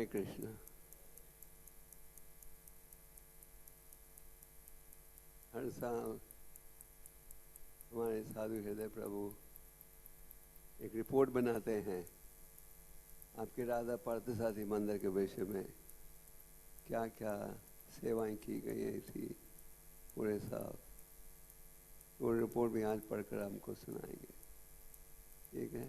हरे कृष्ण। हर साल हमारे साधु हृदय प्रभु एक रिपोर्ट बनाते हैं आपके राधा पार्थसारथी मंदिर के विषय में क्या क्या सेवाएं की गई थी पूरे साल। वो रिपोर्ट भी आज पढ़कर हमको सुनाएंगे, ठीक है।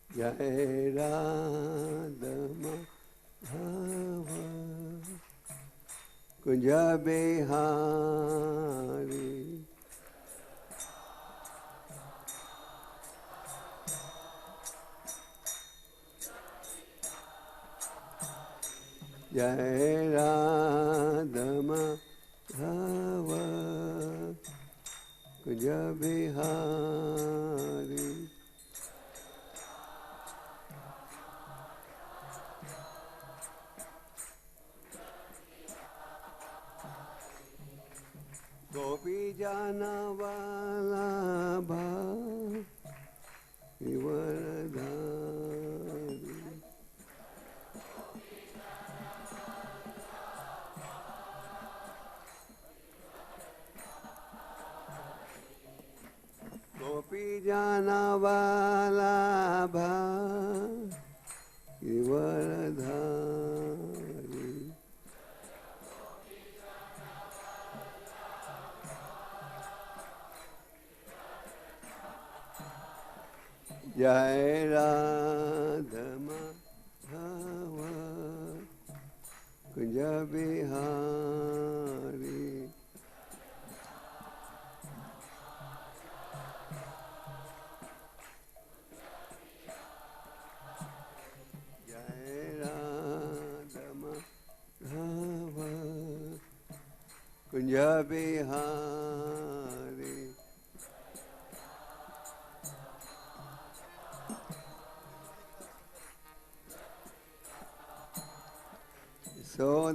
जय राधा माधव कुंज बिहारी, जय राधा माधव कुंज बिहारी, गोपी जाना वाला भाई वरदारी, गोपी जाना वाला भाई वरदारी, जय राधा माधव कुंज बिहारी, जय राधा माधव कुंज बिहारी,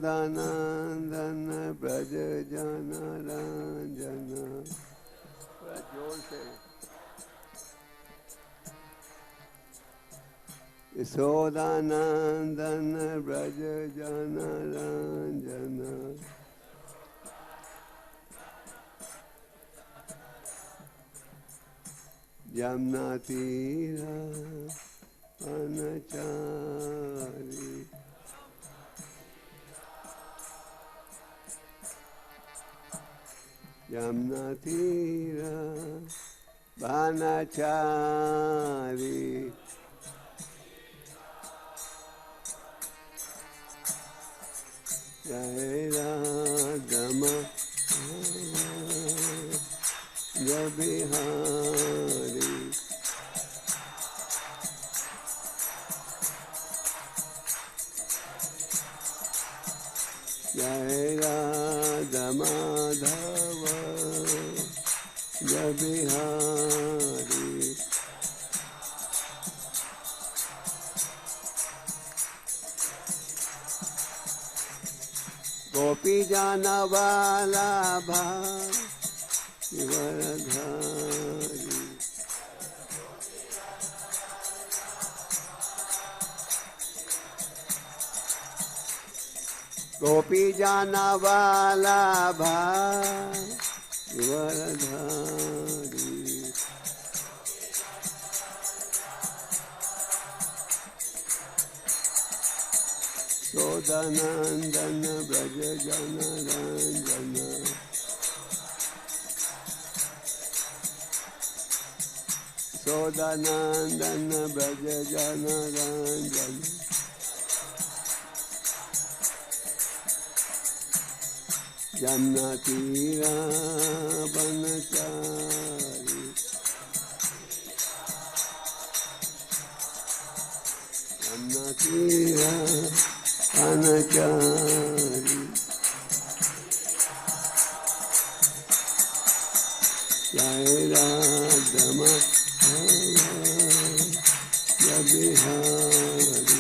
यशोदानंदन ब्रज जन रंजन, जोर से, यशोदानंदन ब्रज जन रंजन, यमुना तीरा अनचारी, यमुना तीरा वनचारी, जय राधा माधव बिहारी, जय राधा माधव बिहारी, गोपी जाना वाला भाई वरधारी, गोपी जाना वाला भाई वरधारी, Sodanandan Braja Jana Ranjana Sodanandan Braja Jana Ranjana Jannatira Banachari Jannatira Banachari Jai Radha Bihari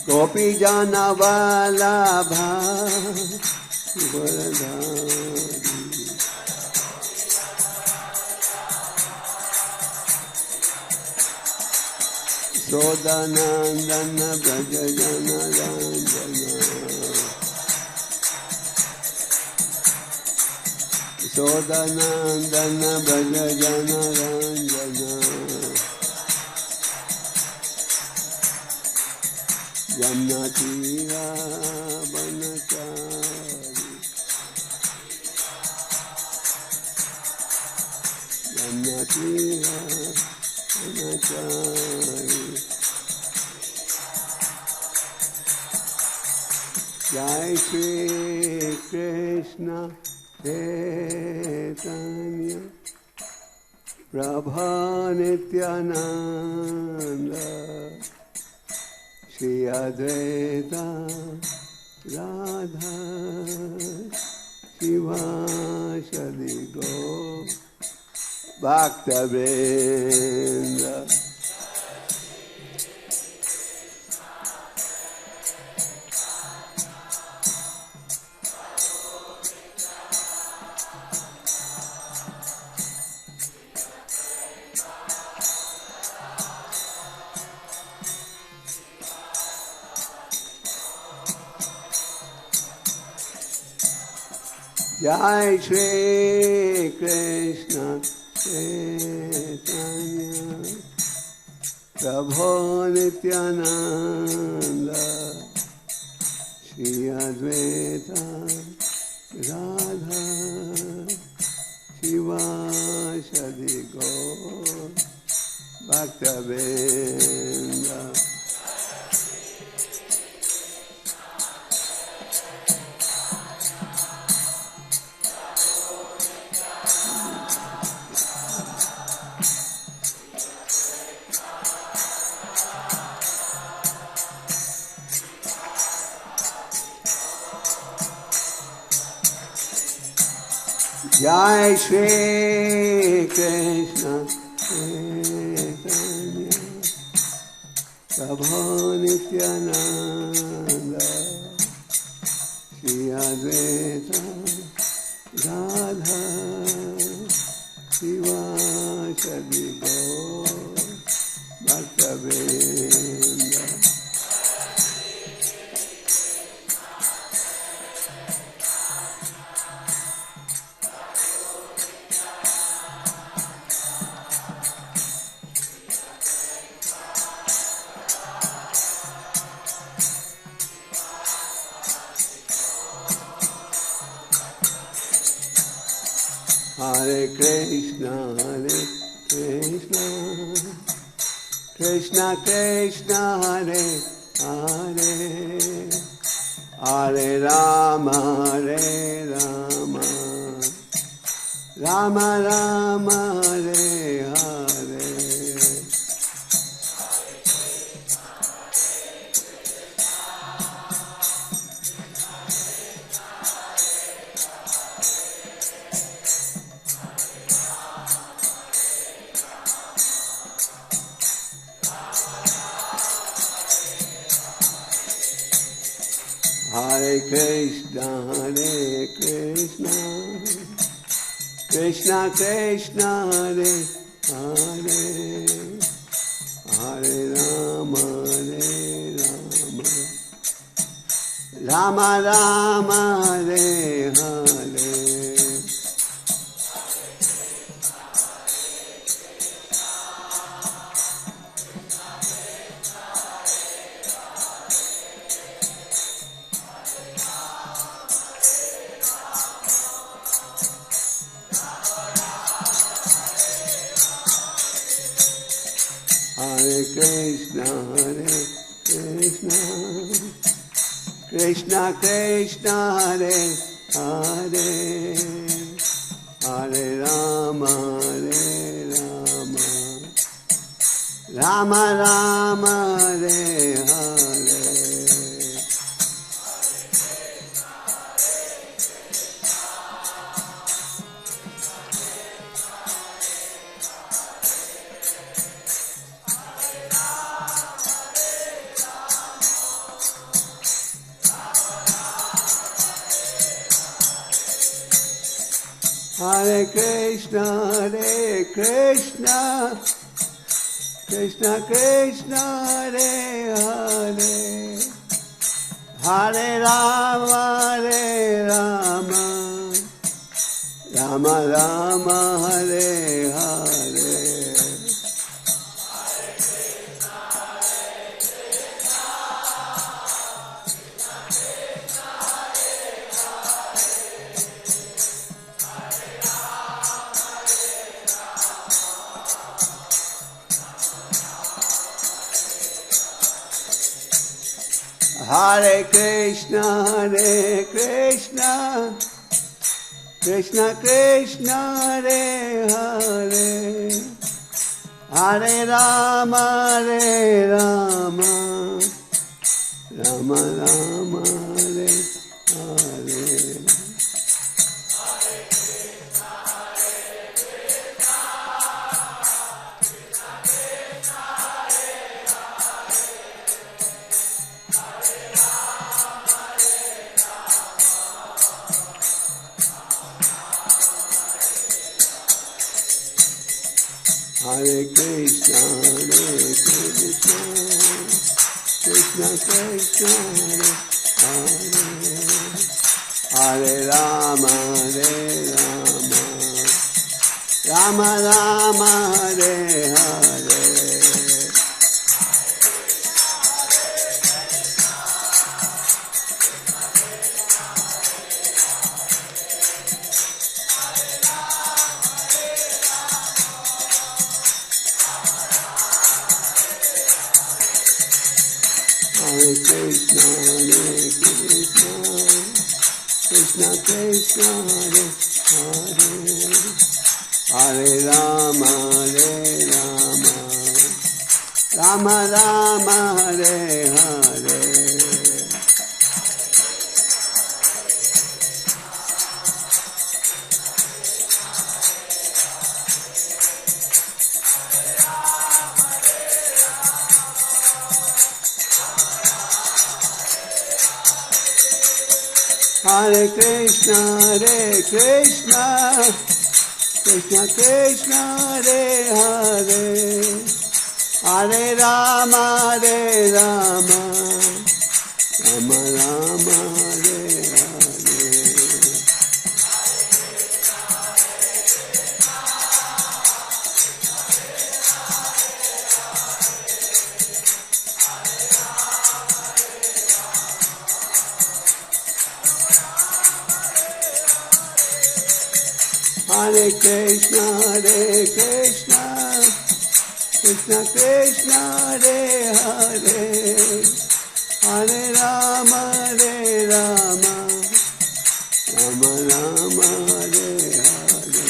Gopi Jana Vallabha Varadhari Sodanandana Braja Jana Ranjana Sodanandana Braja Jana Ranjana Jannatira Banachari Jannatira Banachari Jai Shri Krishna Chaitanya Prabha Nityananda Shri Advaita Radha Shivasadi Gaur Bhakta Vrinda Jai Shri Krishna Chaitanya Prabhu Nityananda Shri Advaita Radha Shivasadi Gaur Bhakta Vrinda Jai Shri Krishna Chaitanya Prabhu Nityananda Shri Advaita Radha Shivasadi Gaur Bhakta Vrinda Hare Krishna, Krishna Krishna, Hare Hare, Hare Rama, Rama Rama, Hare Hare. Hare Krishna, Krishna Krishna, Hare Hare, Hare Rama, Rama Rama, Hare Hare. Hare Krishna, Krishna Krishna, Hare Hare, Hare Rama, Rama Rama, Hare Hare. Hare Krishna, Krishna Krishna, Hare Hare, Hare Rama, Rama Rama, Hare Hare. Hare Krishna, Krishna Krishna, Hare Hare, Hare Rama, Rama Rama, Hare Hare. Hare Krishna, Krishna Krishna, Hare Hare, Hare Rama, Rama Rama, Hare Hare. Hare Krishna, Krishna Krishna, Hare Hare, Hare Rama, Rama Rama, Hare Hare. Hare Krishna, Krishna Krishna, Hare Hare, Hare Rama, Rama Rama, Hare Hare. Hare Krishna, Krishna Krishna, Hare Hare, Hare Rama, Rama Rama, Hare Hare.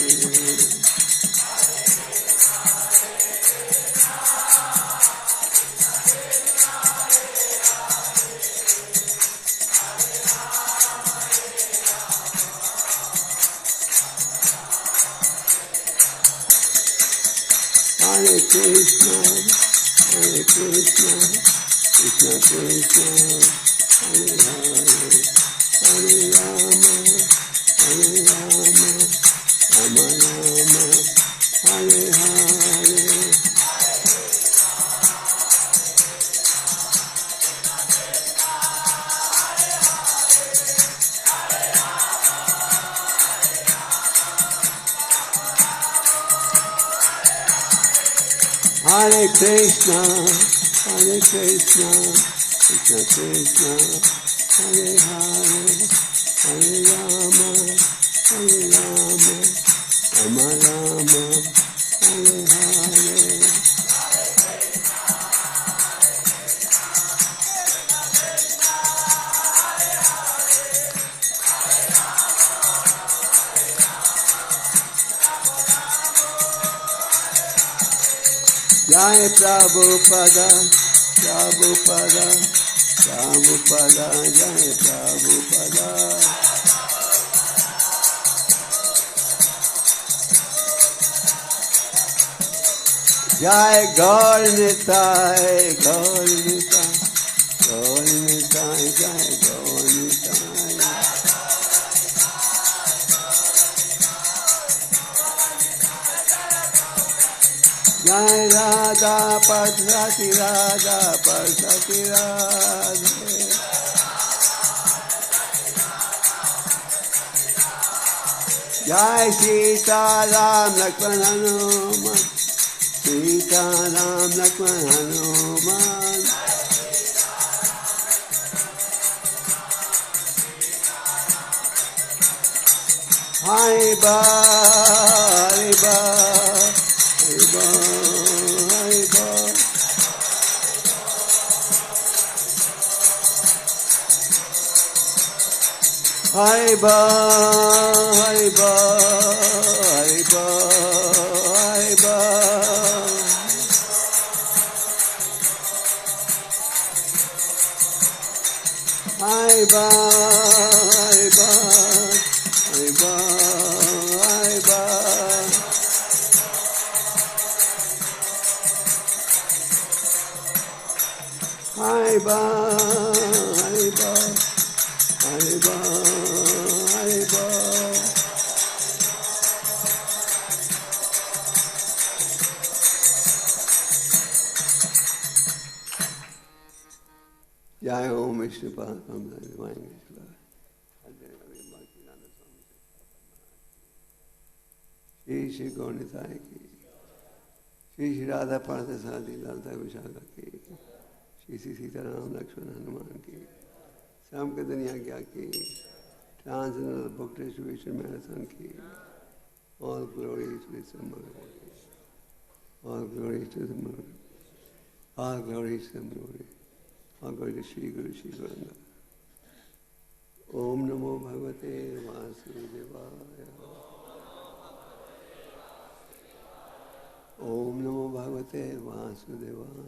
Hare Krishna, Krishna Krishna, Hare Hare, Hare Rama, Rama Rama, Hare Hare. Hare Krishna, Krishna Krishna, Hare Hare, Hare Rama, Rama Rama, Hare Hare. जय प्रभुपद प्रभुपद प्रभुपद जय प्रभुपद। जय गौर निताय गौर निताय गौर निताय जय गौर निताय। जय राधा परसती राधा परसती राधे। जय सीता राम लक्ष्मण हनुमान सीता राम लक्ष्मण हनुमान। हरि बा हरि बा हरि बा हरि बा। हरि बा हरि बा हरि बा हरि बा। Hare Ba, Hare Ba, Hare Ba, Hare Ba. Hare Ba, Hare Ba, Hare Ba, Hare Ba. जय ओम विष्णुपाद श्री श्री गौरनिताय की। श्री श्री राधा पार्थसारथी ललिता विशाखा की। श्री श्री सीताराम लक्ष्मण हनुमान की। श्याम के दुनिया क्या की। ट्रांसजेंडर बुक डिस्ट्रीब्यूशन मैराथन की। All glories to the Lord. All glory to the Lord. All glory to the Lord. All glory to Shri Guru Shri Gauranga. Om Namo Bhagavate Vasudevaya. Om Namo Bhagavate Vasudevaya.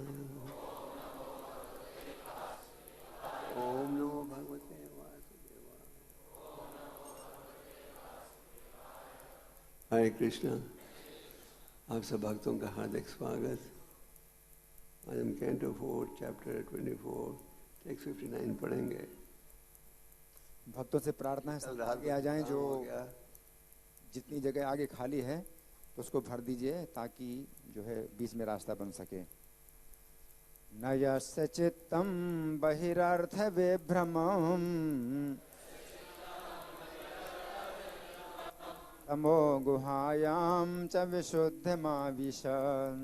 Om Namo Bhagavate Vasudevaya. Hare Krishna. आप सब भक्तों का हार्दिक स्वागत। आज हम canto 4 chapter 24 text 59 पढ़ेंगे। भक्तों से प्रार्थना है सब आगे आ जाएं। जो जितनी जगह आगे खाली है तो उसको भर दीजिए ताकि जो है बीच में रास्ता बन सके। न यस्य चित्तम बहिरर्थ विभ्रमम् तमो गुहायां च विशुद्धिमाविशन्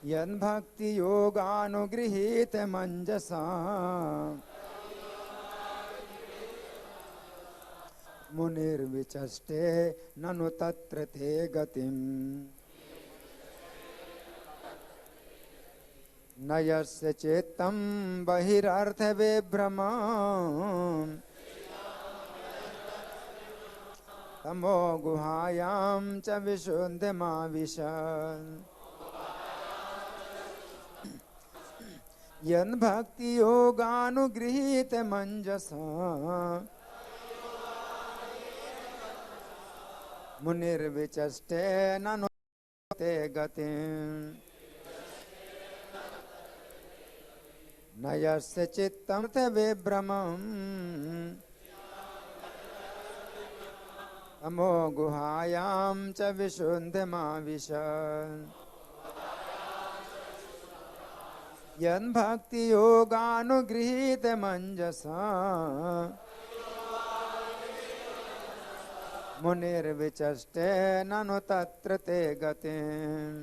यद्भक्ति योगानुगृहीत मंजसा मुनिर्विचष्टे ननु तत्र ते गतिम्। न यस्य चित्तं बहिरर्थ विभ्रमम् तमो गुहायां च विशुद्धिमाविशन् यद्भक्ति योगानुगृहीत मंजसा मुनिर्विचष्टे ननु ते गतिम्। न यस्य चित्तं विभ्रमम् तमो गुहायां च विशुद्धिमाविशन् यद्भक्ति योगानुगृहीत मंजसा मुनिर्विचष्टे ननु तत्र ते गतिम्।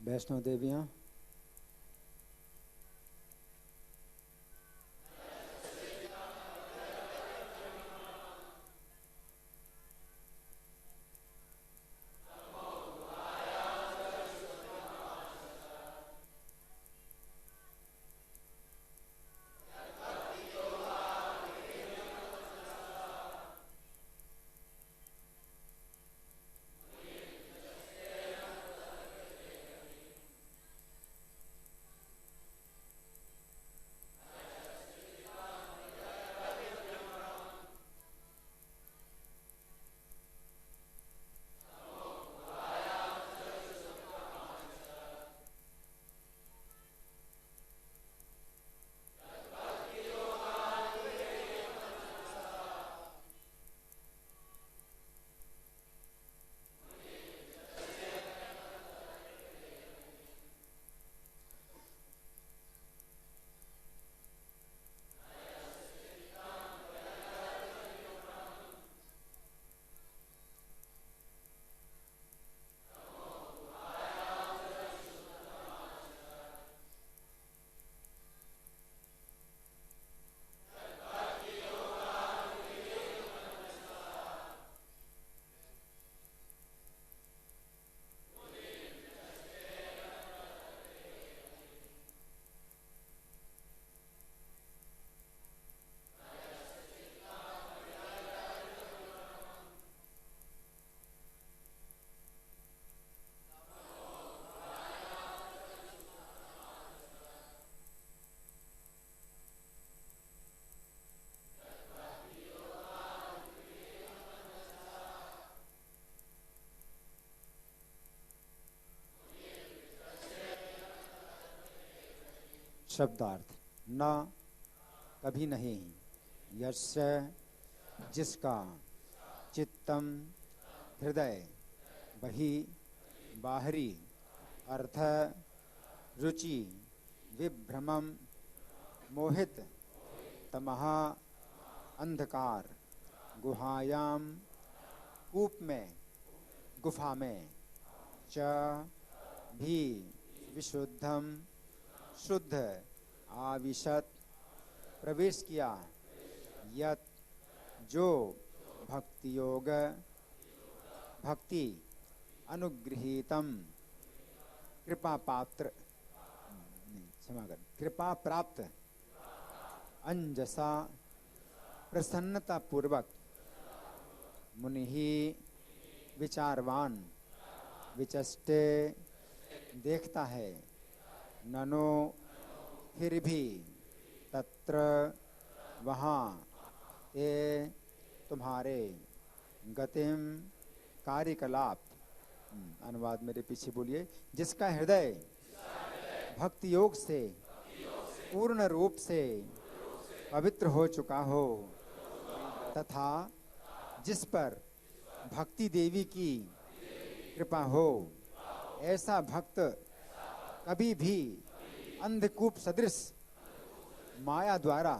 वैष्णव देवियाँ, शब्दार्थ। न कभी नहीं, यस्य जिसका, चित्तम हृदय, बहि बाहरी, अर्थ रुचि, विभ्रमम मोहित, तमः अंधकार, गुहायाम कूप में, गुफा में, च भी विशुद्धम शुद्ध, आविशत प्रवेश किया, यत जो भक्ति योग भक्ति अनुगृहीतम कृपा पात्र क्षमा कर कृपा प्राप्त अंजसा प्रसन्नता पूर्वक मुनि विचारवान विचष्टे देखता है, ननो फिर भी तत्र वहाँ ते तुम्हारे गतिम कार्यकलाप। अनुवाद मेरे पीछे बोलिए। जिसका हृदय भक्ति योग से पूर्ण रूप से पवित्र हो चुका हो तथा जिस पर भक्ति देवी की कृपा हो, ऐसा भक्त कभी भी अंधकूप सदृश माया द्वारा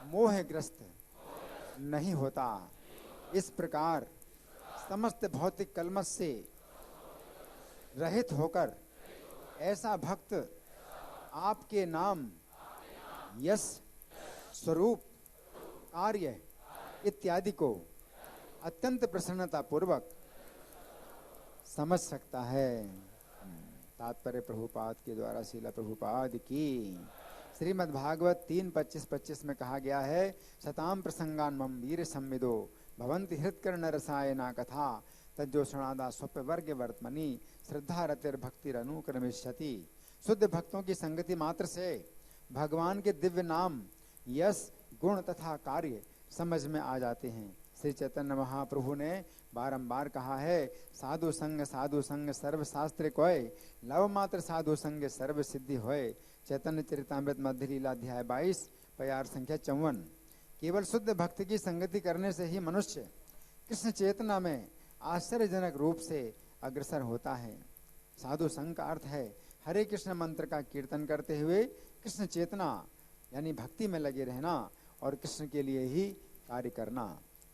मोहग्रस्त नहीं होता। इस प्रकार समस्त भौतिक कलमश से रहित होकर ऐसा भक्त आपके नाम, यश, स्वरूप, कार्य इत्यादि को अत्यंत प्रसन्नता पूर्वक समझ सकता है। तात्पर्य प्रभुपाद के द्वारा श्रील प्रभुपाद की। श्रीमद् भागवत 3:25-25 में कहा गया है, शताम प्रसंगान मम वीर संविदो भवंति हृत्कर्ण रसायना कथा तज्जोषणादा स्वप्य वर्ग वर्तमनी श्रद्धा रतिर भक्ति अनुक्रमिष्यति। शुद्ध भक्तों की संगति मात्र से भगवान के दिव्य नाम, यश, गुण तथा कार्य समझ में आ जाते हैं। श्री चैतन्य महाप्रभु ने बारंबार कहा है, साधु संग सर्व शास्त्र कोय, लव मात्र साधु संग सर्व सिद्धि होय। चैतन्य चरितामृत मध्य लीला अध्याय 22 प्यार संख्या 54। केवल शुद्ध भक्त की संगति करने से ही मनुष्य कृष्ण चेतना में आश्चर्यजनक रूप से अग्रसर होता है। साधु संग का अर्थ है हरे कृष्ण मंत्र का कीर्तन करते हुए कृष्ण चेतना यानी भक्ति में लगे रहना और कृष्ण के लिए ही कार्य करना।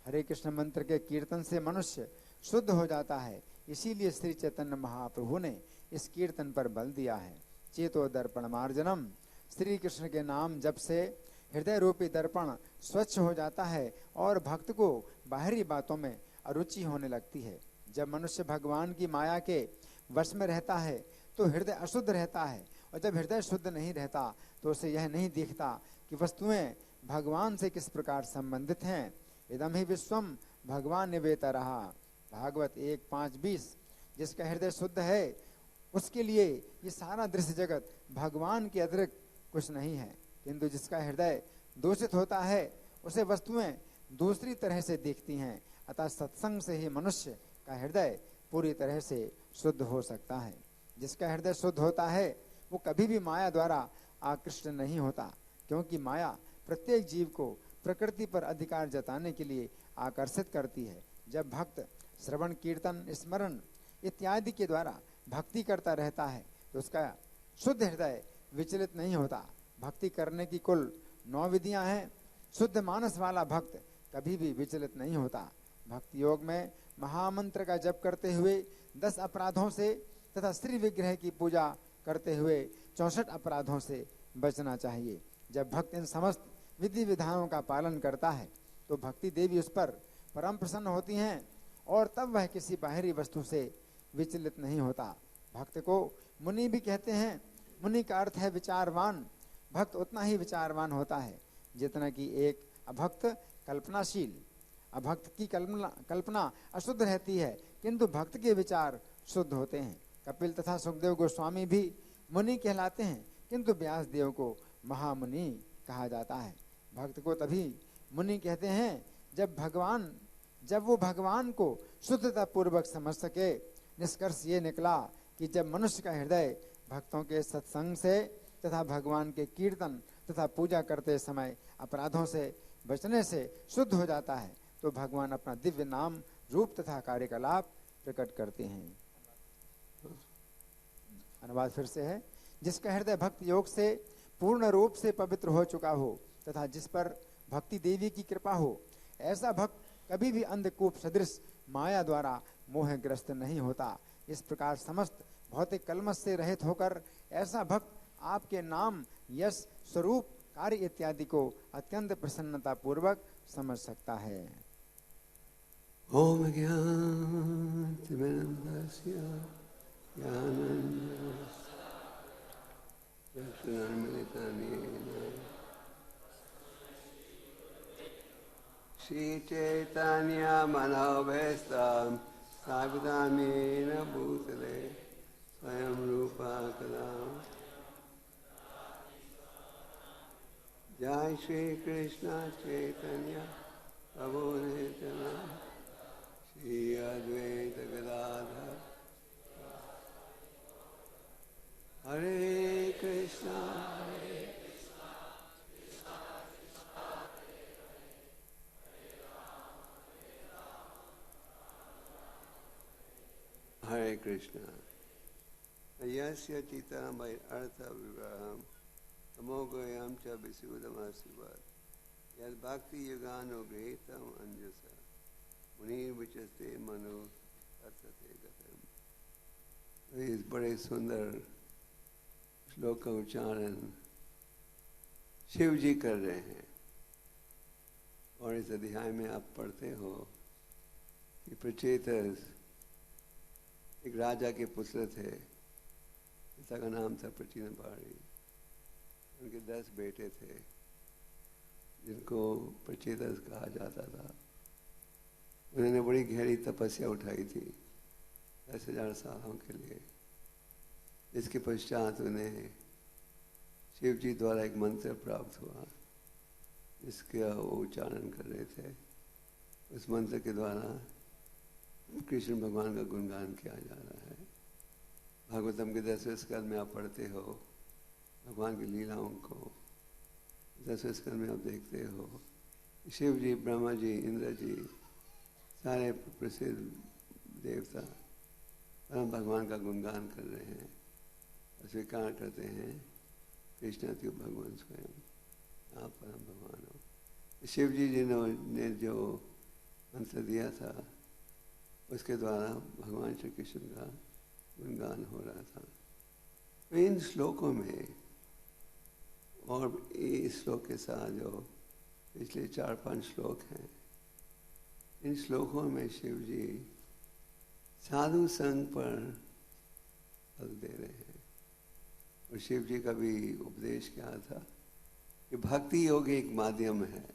हरे कृष्ण मंत्र के कीर्तन से मनुष्य शुद्ध हो जाता है। इसीलिए श्री चैतन्य महाप्रभु ने इस कीर्तन पर बल दिया है। चेतो दर्पण मार्जनम, श्री कृष्ण के नाम जब से हृदय रूपी दर्पण स्वच्छ हो जाता है और भक्त को बाहरी बातों में अरुचि होने लगती है। जब मनुष्य भगवान की माया के वश में रहता है तो हृदय अशुद्ध रहता है, और जब हृदय शुद्ध नहीं रहता तो उसे यह नहीं दिखता कि वस्तुएं भगवान से किस प्रकार संबंधित हैं। इदम ही विश्वम भगवान निवेता रहा, भागवत 1:5-20। जिसका हृदय शुद्ध है उसके लिए ये सारा दृश्य जगत भगवान के अतिरिक्त कुछ नहीं है, किंतु जिसका हृदय दूषित होता है उसे वस्तुएं दूसरी तरह से दिखती हैं। अतः सत्संग से ही मनुष्य का हृदय पूरी तरह से शुद्ध हो सकता है। जिसका हृदय शुद्ध होता है वो कभी भी माया द्वारा आकृष्ट नहीं होता, क्योंकि माया प्रत्येक जीव को प्रकृति पर अधिकार जताने के लिए आकर्षित करती है। जब भक्त श्रवण कीर्तन स्मरण इत्यादि के द्वारा भक्ति करता रहता है तो उसका शुद्ध हृदय विचलित नहीं होता। भक्ति करने की कुल 9 विधियां हैं। शुद्ध मानस वाला भक्त कभी भी विचलित नहीं होता। भक्ति योग में महामंत्र का जप करते हुए 10 अपराधों से तथा श्री विग्रह की पूजा करते हुए 64 अपराधों से बचना चाहिए। जब भक्त इन समस्त विधि विधानों का पालन करता है तो भक्ति देवी उस पर परम प्रसन्न होती हैं और तब वह किसी बाहरी वस्तु से विचलित नहीं होता। भक्त को मुनि भी कहते हैं। मुनि का अर्थ है विचारवान। भक्त उतना ही विचारवान होता है जितना कि एक अभक्त कल्पनाशील। अभक्त की कल्पना अशुद्ध रहती है, किंतु भक्त के विचार शुद्ध होते हैं। कपिल तथा सुखदेव गोस्वामी भी मुनि कहलाते हैं, किंतु व्यास देव को महामुनि कहा जाता है। भक्त को तभी मुनि कहते हैं जब वो भगवान को शुद्धता पूर्वक समझ सके। निष्कर्ष ये निकला कि जब मनुष्य का हृदय भक्तों के सत्संग से तथा भगवान के कीर्तन तथा पूजा करते समय अपराधों से बचने से शुद्ध हो जाता है तो भगवान अपना दिव्य नाम रूप तथा कार्यकलाप प्रकट करते हैं। अनुवाद फिर से है। जिसका हृदय भक्ति योग से पूर्ण रूप से पवित्र हो चुका हो तथा जिस पर भक्ति देवी की कृपा हो, ऐसा भक्त कभी भी अंधकूप सदृश माया द्वारा मोहग्रस्त नहीं होता। इस प्रकार समस्त भौतिक कलमश से रहित होकर ऐसा भक्त आपके नाम, यश, स्वरूप, कार्य इत्यादि को अत्यंत प्रसन्नता पूर्वक समझ सकता है। ओम ज्ञानतिमिरन्धस्य ज्ञानञ्जनशलाकया श्रीचैतन्यमनोभीष्टं स्थापितं येन भूतले स्वयं रूपा कदा। जय श्री कृष्ण चैतन्य प्रभु नित्यानंद श्री अद्वैत गदाधर हरे कृष्णा हरे कृष्णा। यस्य चित्तं अर्थ विग्रहम् अमोघयं च विशुद्धमस्तिवत् यद् भक्ति युगानुगृहीतम् अंजसा मुनिर्विचस्ते मनो तत्सते गतम्। इस बड़े सुंदर श्लोक का उच्चारण शिव जी कर रहे हैं और इस अध्याय में आप पढ़ते हो कि प्रचेतस एक राजा के पुत्र थे, जिसका नाम था प्रचीनपाणी। उनके 10 बेटे थे जिनको प्रचेतस कहा जाता था। उन्होंने बड़ी गहरी तपस्या उठाई थी 10,000 सालों के लिए। इसके पश्चात उन्हें शिव जी द्वारा एक मंत्र प्राप्त हुआ जिसका वो उच्चारण कर रहे थे। उस मंत्र के द्वारा कृष्ण भगवान का गुणगान किया जा रहा है। भागवतम के 10वें स्कंद में आप पढ़ते हो भगवान की लीलाओं को। 10वें स्कंद में आप देखते हो शिव जी, ब्रह्मा जी, इंद्र जी, सारे प्रसिद्ध देवता परम भगवान का गुणगान कर रहे हैं और स्वीकार करते हैं कृष्ण अति भगवान स्वयं, आप परम भगवान हो। शिव जी ने जो मंत्र दिया था उसके द्वारा भगवान श्री कृष्ण का गुणगान हो रहा था। तो इन श्लोकों में और इस श्लोक के साथ जो पिछले 4-5 श्लोक हैं, इन श्लोकों में शिव जी साधु संग पर बल दे रहे हैं। और शिव जी का भी उपदेश क्या था कि भक्ति योग एक माध्यम है।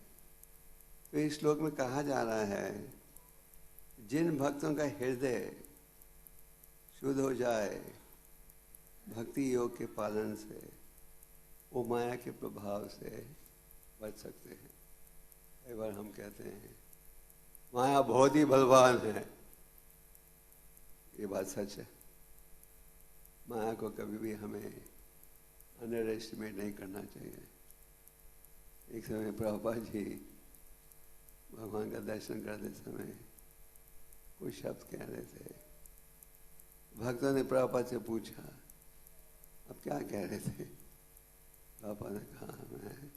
तो इस श्लोक में कहा जा रहा है जिन भक्तों का हृदय शुद्ध हो जाए भक्ति योग के पालन से, वो माया के प्रभाव से बच सकते हैं। कई बार हम कहते हैं माया बहुत ही बलवान है, ये बात सच है। माया को कभी भी हमें अंडर एस्टिमेट नहीं करना चाहिए। एक समय प्रभुपाद जी भगवान का दर्शन करते समय कुछ शब्द कह रहे थे। भक्तों ने प्रभुपाद से पूछा, अब क्या कह रहे थे? प्रभुपाद ने कहा, मैं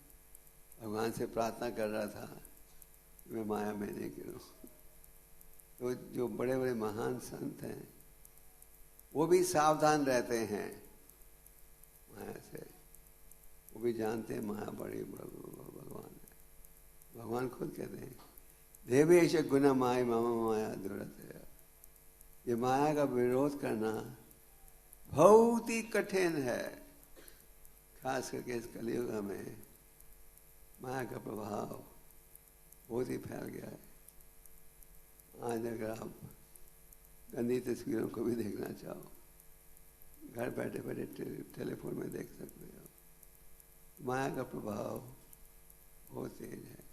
भगवान से प्रार्थना कर रहा था कि मैं माया में नहीं गिरूं। तो जो बड़े बड़े महान संत हैं वो भी सावधान रहते हैं माया से। वो भी जानते हैं माया बड़ी भगवान है। भगवान खुद कहते हैं देवेश गुना माय मामा माया दुरत है। ये माया का विरोध करना बहुत ही कठिन है, खास करके इस कलयुग में माया का प्रभाव बहुत ही फैल गया है। आज अगर आप गंदी तस्वीरों को भी देखना चाहो, घर बैठे बैठे टेलीफोन में देख सकते हो। माया का प्रभाव बहुत तेज है।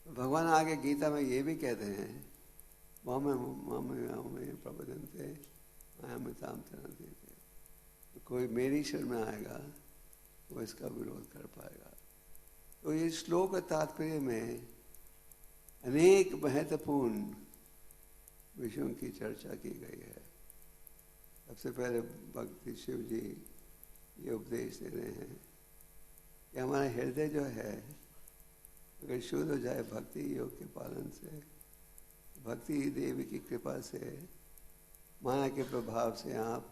भगवान आगे गीता में ये भी कहते हैं मामे प्रबोधनते माया में ताम तरंती थे। तो कोई मेरी शरण में आएगा तो इसका विरोध कर पाएगा। तो ये श्लोक तात्पर्य में अनेक महत्वपूर्ण विषयों की चर्चा की गई है। सबसे पहले भक्ति शिव जी ये उपदेश दे रहे हैं कि हमारा हृदय जो है अगर शुद्ध हो जाए भक्ति योग के पालन से, भक्ति देवी की कृपा से, माया के प्रभाव से आप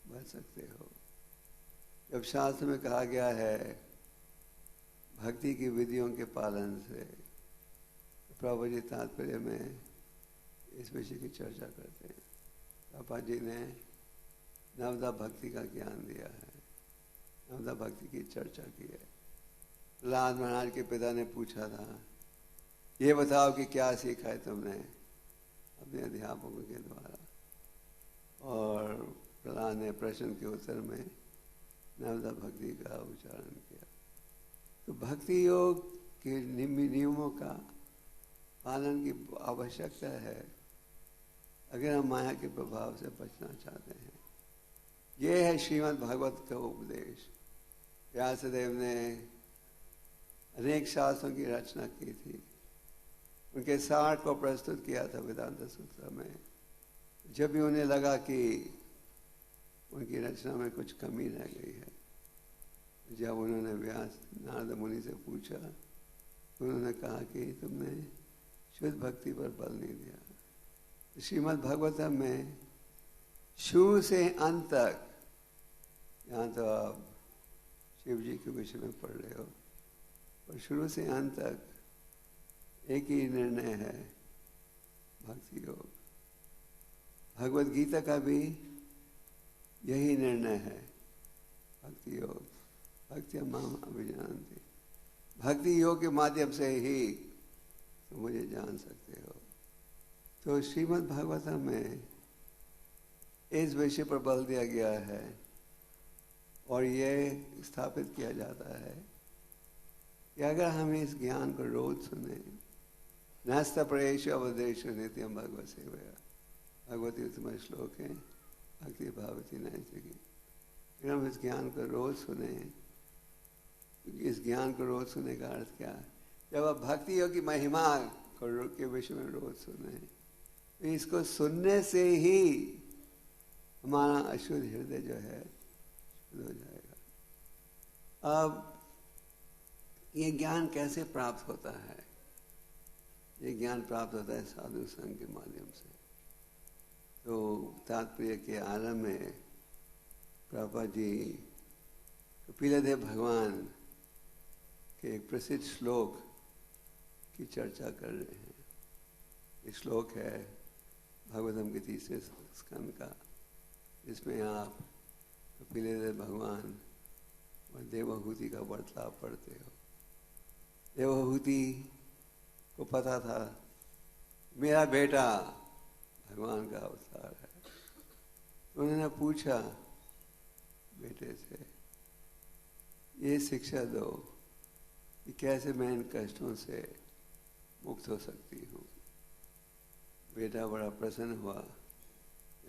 बच सकते हो। जब शास्त्र में कहा गया है भक्ति की विधियों के पालन से, प्रभु जी तात्पर्य में इस विषय की चर्चा करते हैं। पापा जी ने नवदा भक्ति का ज्ञान दिया है, नवदा भक्ति की चर्चा की है। प्रहलाद महाराज के पिता ने पूछा था ये बताओ कि क्या सीखा है तुमने अपने अध्यापकों के द्वारा, और प्रहलाद ने प्रश्न के उत्तर में नवदा भक्ति का उच्चारण किया। तो भक्ति योग के नियमों का पालन की आवश्यकता है अगर हम माया के प्रभाव से बचना चाहते हैं। ये है श्रीमद् भागवत का उपदेश। व्यासदेव ने अनेक शास्त्रों की रचना की थी, उनके सार को प्रस्तुत किया था वेदांत सूत्र में। जब भी उन्हें लगा कि उनकी रचना में कुछ कमी रह गई है, जब उन्होंने व्यास नारद मुनि से पूछा तो उन्होंने कहा कि तुमने शुद्ध भक्ति पर बल नहीं दिया। श्रीमद् भागवतम में शुरू से अंत तक, यहाँ तो आप शिव जी के विषय में पढ़ रहे हो, और शुरू से अंत तक एक ही निर्णय है भक्ति योग। भगवत गीता का भी यही निर्णय है भक्ति योग। भक्ति माम अभिजानन्ति, भक्ति योग के माध्यम से ही तो मुझे जान सकते हो। तो श्रीमद् भागवतम में इस विषय पर बल दिया गया है और ये स्थापित किया जाता है कि अगर हम इस ज्ञान को रोज सुने, नस्त परेश अवदेश नित्यम भगवत सेवया, भगवती उत्तम श्लोक है भक्ति भावती नैतिकी। अगर हम इस ज्ञान को रोज सुने, इस ज्ञान को रोज सुनने का अर्थ क्या है? जब आप भक्ति योग की महिमा के विषय में रोज सुने, तो इसको सुनने से ही हमारा अशुद्ध हृदय जो है शुद्ध हो जाएगा। अब ये ज्ञान कैसे प्राप्त होता है? ये ज्ञान प्राप्त होता है साधु संघ के माध्यम से। तो तात्पर्य के आरंभ में प्रभुपाद जी कपिलदेव भगवान के एक प्रसिद्ध श्लोक की चर्चा कर रहे हैं। ये श्लोक है भागवतम के 3 स्कंद का, जिसमें आप कपिलदेव भगवान और देवहूति का वार्तालाप पढ़ते हो। देवहूति को पता था मेरा बेटा भगवान का अवतार है, तो उन्होंने पूछा बेटे से, ये शिक्षा दो कि कैसे मैं इन कष्टों से मुक्त हो सकती हूँ। बेटा बड़ा प्रसन्न हुआ।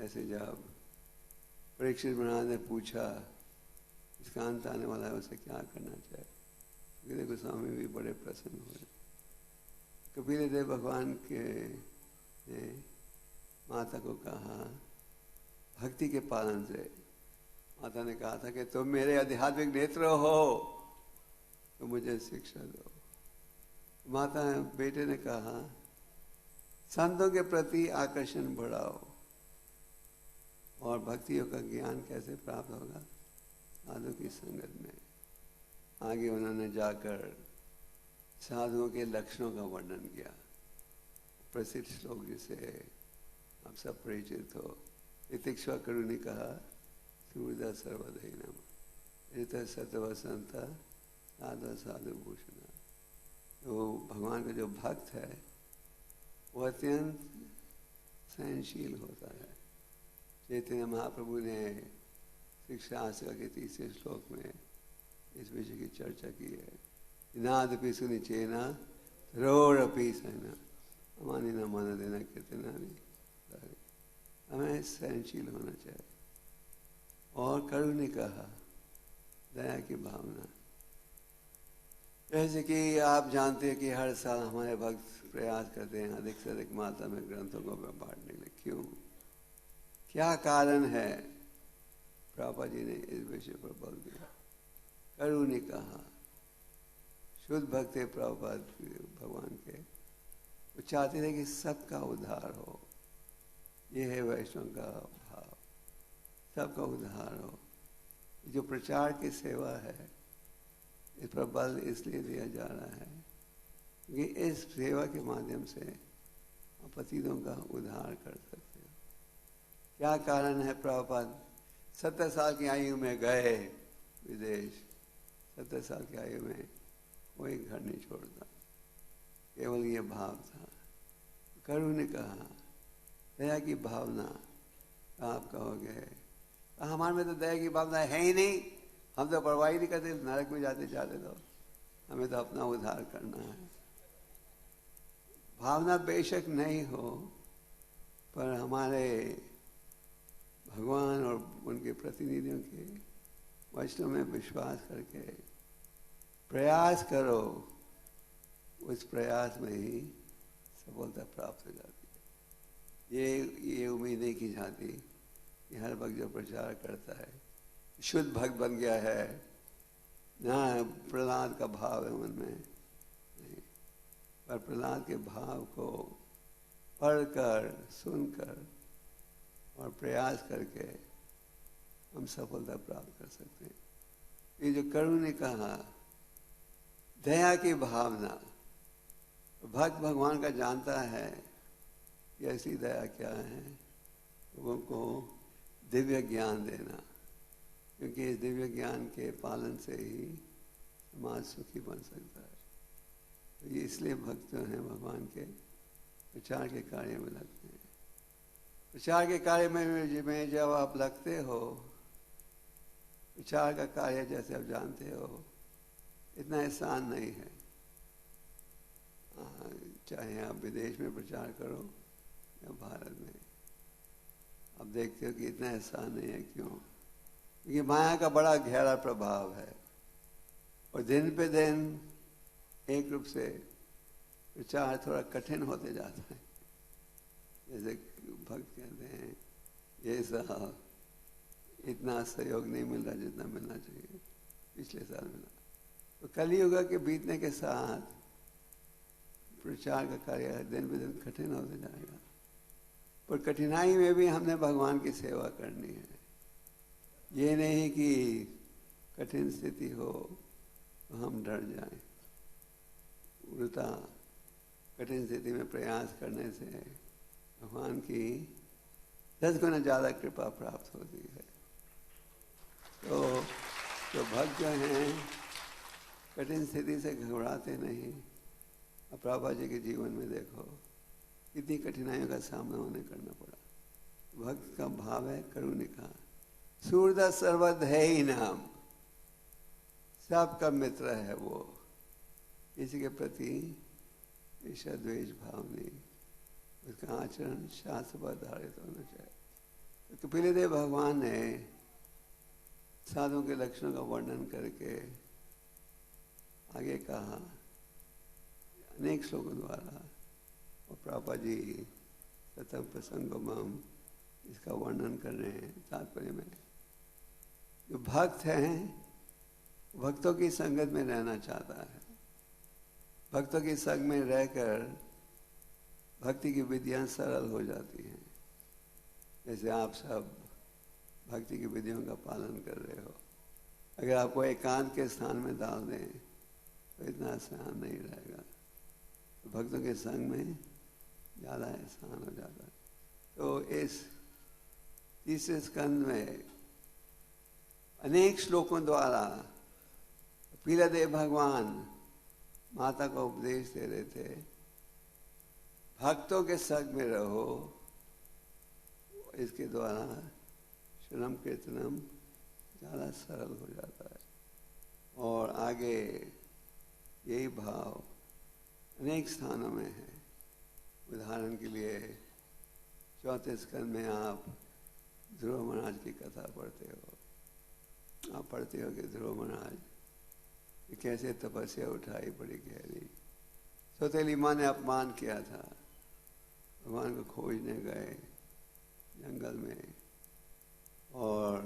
ऐसे जब परीक्षित महाराज ने पूछा इसका अंत आने वाला है, उसे क्या करना चाहिए, देखो स्वामी भी बड़े प्रसन्न हुए। कपिलदेव भगवान के ने माता को कहा भक्ति के पालन से, माता ने कहा था कि तुम मेरे आध्यात्मिक नेत्र हो तो मुझे शिक्षा दो। माता बेटे ने कहा संतों के प्रति आकर्षण बढ़ाओ। और भक्तियों का ज्ञान कैसे प्राप्त होगा? साधु की संगत में। आगे उन्होंने जाकर साधुओं के लक्षणों का वर्णन किया। प्रसिद्ध श्लोक जिसे आप सब परिचित हो, इतिक्ष्वा करु ने कहा सूर्य सर्वधैनम ऋत सतवसंत साधु साधु भूषण। तो भगवान का जो भक्त है वो अत्यंत सहनशील होता है। चैतन्य महाप्रभु ने शिक्षा आस्का के 3 श्लोक में इस विषय की चर्चा की है। नादपि सुनिचेना रोरपि सहना अमानी न मन देना कितना भी। हमें सहनशील होना चाहिए। और करुण ने कहा दया की भावना। जैसे कि आप जानते हैं कि हर साल हमारे भक्त प्रयास करते हैं अधिक से अधिक मात्रा में ग्रंथों को बांटने के लिए। क्यों, क्या कारण है? प्रभुपाद जी ने इस विषय पर बल दिया। करुण ने कहा शुद्ध भक्त प्रभुपाद भगवान के, वो चाहते थे कि सबका उद्धार हो। ये है वैष्णव का भाव, सबका उद्धार हो। जो प्रचार की सेवा है इस पर बल इसलिए दिया जा रहा है कि इस सेवा के माध्यम से आप पतितों का उद्धार कर सकते हो। क्या कारण है? प्रभुपाद 70 साल की आयु में गए विदेश। 70 साल की आयु में कोई घर नहीं छोड़ता, केवल ये भाव था। करुण ने कहा दया की भावना। आप कहोगे हमारे में तो दया की भावना है ही नहीं, हम तो परवाह नहीं करते, नरक में जाते जाते दो, हमें तो अपना उद्धार करना है। भावना बेशक नहीं हो, पर हमारे भगवान और उनके प्रतिनिधियों के वचनों में विश्वास करके प्रयास करो, उस प्रयास में ही सफलता प्राप्त हो जाती है। ये उम्मीद नहीं की जाती कि हर भक्त जो प्रचार करता है शुद्ध भक्त बन गया है, ना प्रहलाद का भाव है मन में, पर प्रहलाद के भाव को पढ़कर सुनकर और प्रयास करके हम सफलता प्राप्त कर सकते हैं। ये जो करुण ने कहा दया की भावना, भक्त भगवान का जानता है कि ऐसी दया क्या है, लोगों को दिव्य ज्ञान देना, क्योंकि इस दिव्य ज्ञान के पालन से ही समाज सुखी बन सकता है। तो ये इसलिए भक्त जो हैं भगवान के प्रचार के कार्य में लगते हैं। प्रचार के कार्य में जब आप लगते हो, प्रचार का कार्य जैसे आप जानते हो इतना आसान नहीं है। चाहे आप विदेश में प्रचार करो या भारत में, आप देखते हो कि इतना आसान नहीं है। क्यों? क्योंकि माया का बड़ा गहरा प्रभाव है और दिन पे दिन एक रूप से प्रचार थोड़ा कठिन होते जाता है। जैसे भक्त कहते हैं ये साहब इतना सहयोग नहीं मिल रहा जितना मिलना चाहिए, पिछले साल मिला। तो कलियुग के बीतने के साथ प्रचार का कार्य दिन पे दिन कठिन होते जाएगा। पर कठिनाई में भी हमने भगवान की सेवा करनी है। ये नहीं कि कठिन स्थिति हो तो हम डर जाएं। उल्टा कठिन स्थिति में प्रयास करने से भगवान की 10 गुना ज़्यादा कृपा प्राप्त होती है। तो जो भक्त जो हैं कठिन स्थिति से घबराते नहीं। अब प्रभुपाद जी के जीवन में देखो कितनी कठिनाइयों का सामना उन्हें करना पड़ा। भक्त का भाव है करुणिका, सूरदास सर्वद है ही नाम, सबका मित्र है वो, किसी के प्रति ईर्ष्या द्वेष भाव नहीं, उसका आचरण शास्त्र पर आधारित होना चाहिए। तो कपिलदेव भगवान ने साधुओं के लक्षणों का वर्णन करके आगे कहा अनेक श्लोकों द्वारा, और प्रभुपाद जी सतम प्रसंगोमम इसका वर्णन कर रहे हैं तात्पर्य में। जो भक्त हैं भक्तों की संगत में रहना चाहता है, भक्तों की संग में रहकर भक्ति की विधियां सरल हो जाती हैं। जैसे आप सब भक्ति की विधियों का पालन कर रहे हो, अगर आपको एकांत के स्थान में डाल दें तो इतना आसान नहीं रहेगा। तो भक्तों के संग में ज़्यादा आसान हो जाता है। तो इस तीसरे स्कंद में अनेक श्लोकों द्वारा कपिलदेव भगवान माता को उपदेश दे रहे थे, भक्तों के संग में रहो। इसके द्वारा श्रवणम कीर्तनम ज़्यादा सरल हो जाता है। और आगे यही भाव अनेक स्थानों में है। उदाहरण के लिए चौथे स्कंद में आप ध्रुव महाराज की कथा पढ़ते हो। आप पढ़ते हो कि ध्रुव महाराज कैसे तपस्या उठाई बड़ी गहरी। सौतेली माँ ने अपमान किया था, भगवान को खोजने गए जंगल में और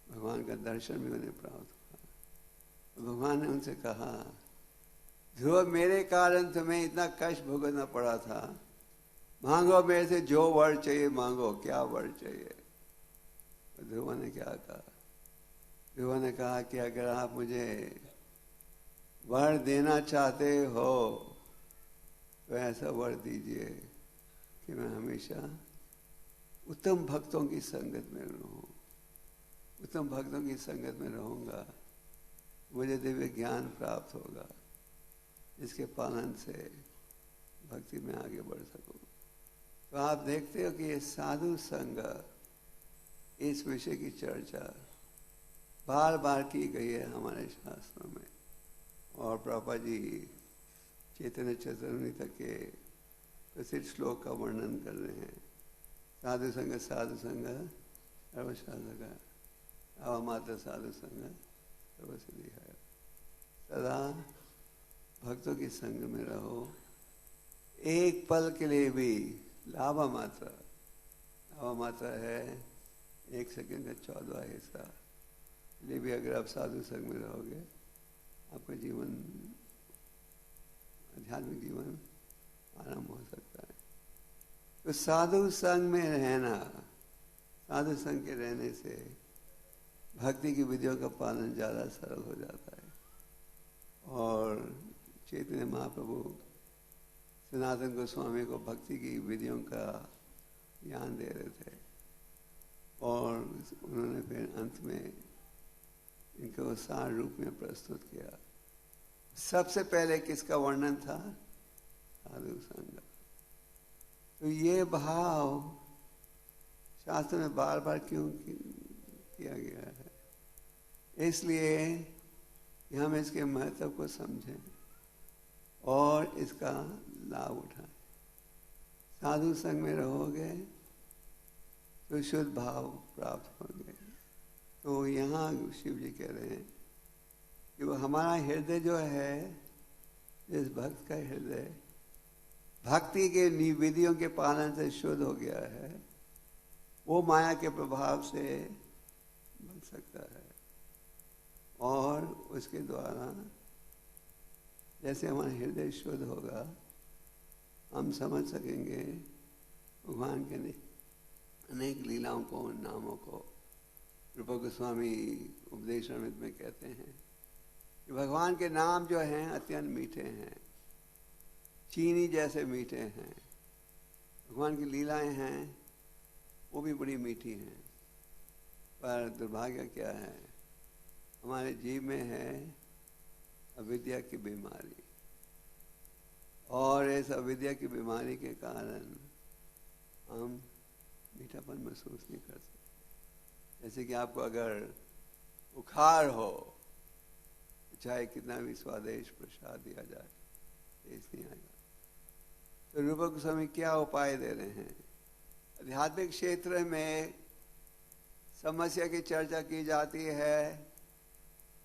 भगवान का दर्शन भी उन्हें प्राप्त हुआ। भगवान ने उनसे कहा ध्रुव मेरे कारण तुम्हें इतना कष्ट भुगतना पड़ा था, मांगो मेरे से जो वर चाहिए मांगो, क्या वर चाहिए। ध्रुव ने क्या कहा? ध्रुव ने कहा कि अगर आप मुझे वर देना चाहते हो तो ऐसा वर दीजिए कि मैं हमेशा उत्तम भक्तों की संगत में रहूं। उत्तम भक्तों की संगत में रहूंगा, मुझे दिव्य ज्ञान प्राप्त होगा, इसके पालन से भक्ति में आगे बढ़ सकूं। तो आप देखते हो कि ये साधु संग, इस विषय की चर्चा बार बार की गई है हमारे शास्त्रों में। और प्रभुपाद जी चैतन्य चतुर्मणि के प्रसिद्ध श्लोक का वर्णन कर रहे हैं। साधु संग सर्वशास्त्र अवमात्र साधु संग सर्वसिद्धि है। सदा भक्तों के संग में रहो, एक पल के लिए भी लाभ मात्र है 1 सेकंड का 14वां हिस्सा लिए भी अगर आप साधु संग में रहोगे आपका जीवन, आध्यात्मिक जीवन आराम हो सकता है। तो साधु संग में रहना, साधु संग के रहने से भक्ति की विधियों का पालन ज़्यादा सरल हो जाता है। और चैतन्य महाप्रभु सनातन गोस्वामी को भक्ति की विधियों का ज्ञान दे रहे थे और उन्होंने फिर अंत में इनको सार रूप में प्रस्तुत किया। सबसे पहले किसका वर्णन था? साधु संग। तो ये भाव शास्त्र में बार बार क्यों किया गया है? इसलिए कि हम इसके महत्व को समझें और इसका लाभ उठाएं। साधु संग में रहोगे तो शुद्ध भाव प्राप्त होंगे। तो यहाँ शिव जी कह रहे हैं कि वो हमारा हृदय जो है, इस भक्त का हृदय भक्ति के विधियों के पालन से शुद्ध हो गया है, वो माया के प्रभाव से बच सकता है। और उसके द्वारा जैसे हमारा हृदय शुद्ध होगा, हम समझ सकेंगे भगवान के अनेक लीलाओं को, नामों को रूप गोस्वामी उपदेशामृत में कहते हैं कि भगवान के नाम जो हैं अत्यंत मीठे हैं, चीनी जैसे मीठे हैं। भगवान की लीलाएं हैं वो भी बड़ी मीठी हैं, पर दुर्भाग्य क्या है, हमारे जीव में है अविद्या की बीमारी, और इस अविद्या की बीमारी के कारण हम मीठापन महसूस नहीं कर सकते। जैसे कि आपको अगर बुखार हो, चाहे कितना भी स्वादिष्ट प्रसाद दिया जाए, टेस्ट नहीं आएगा। तो रूप गोस्वामी क्या उपाय दे रहे हैं? आध्यात्मिक क्षेत्र में समस्या की चर्चा की जाती है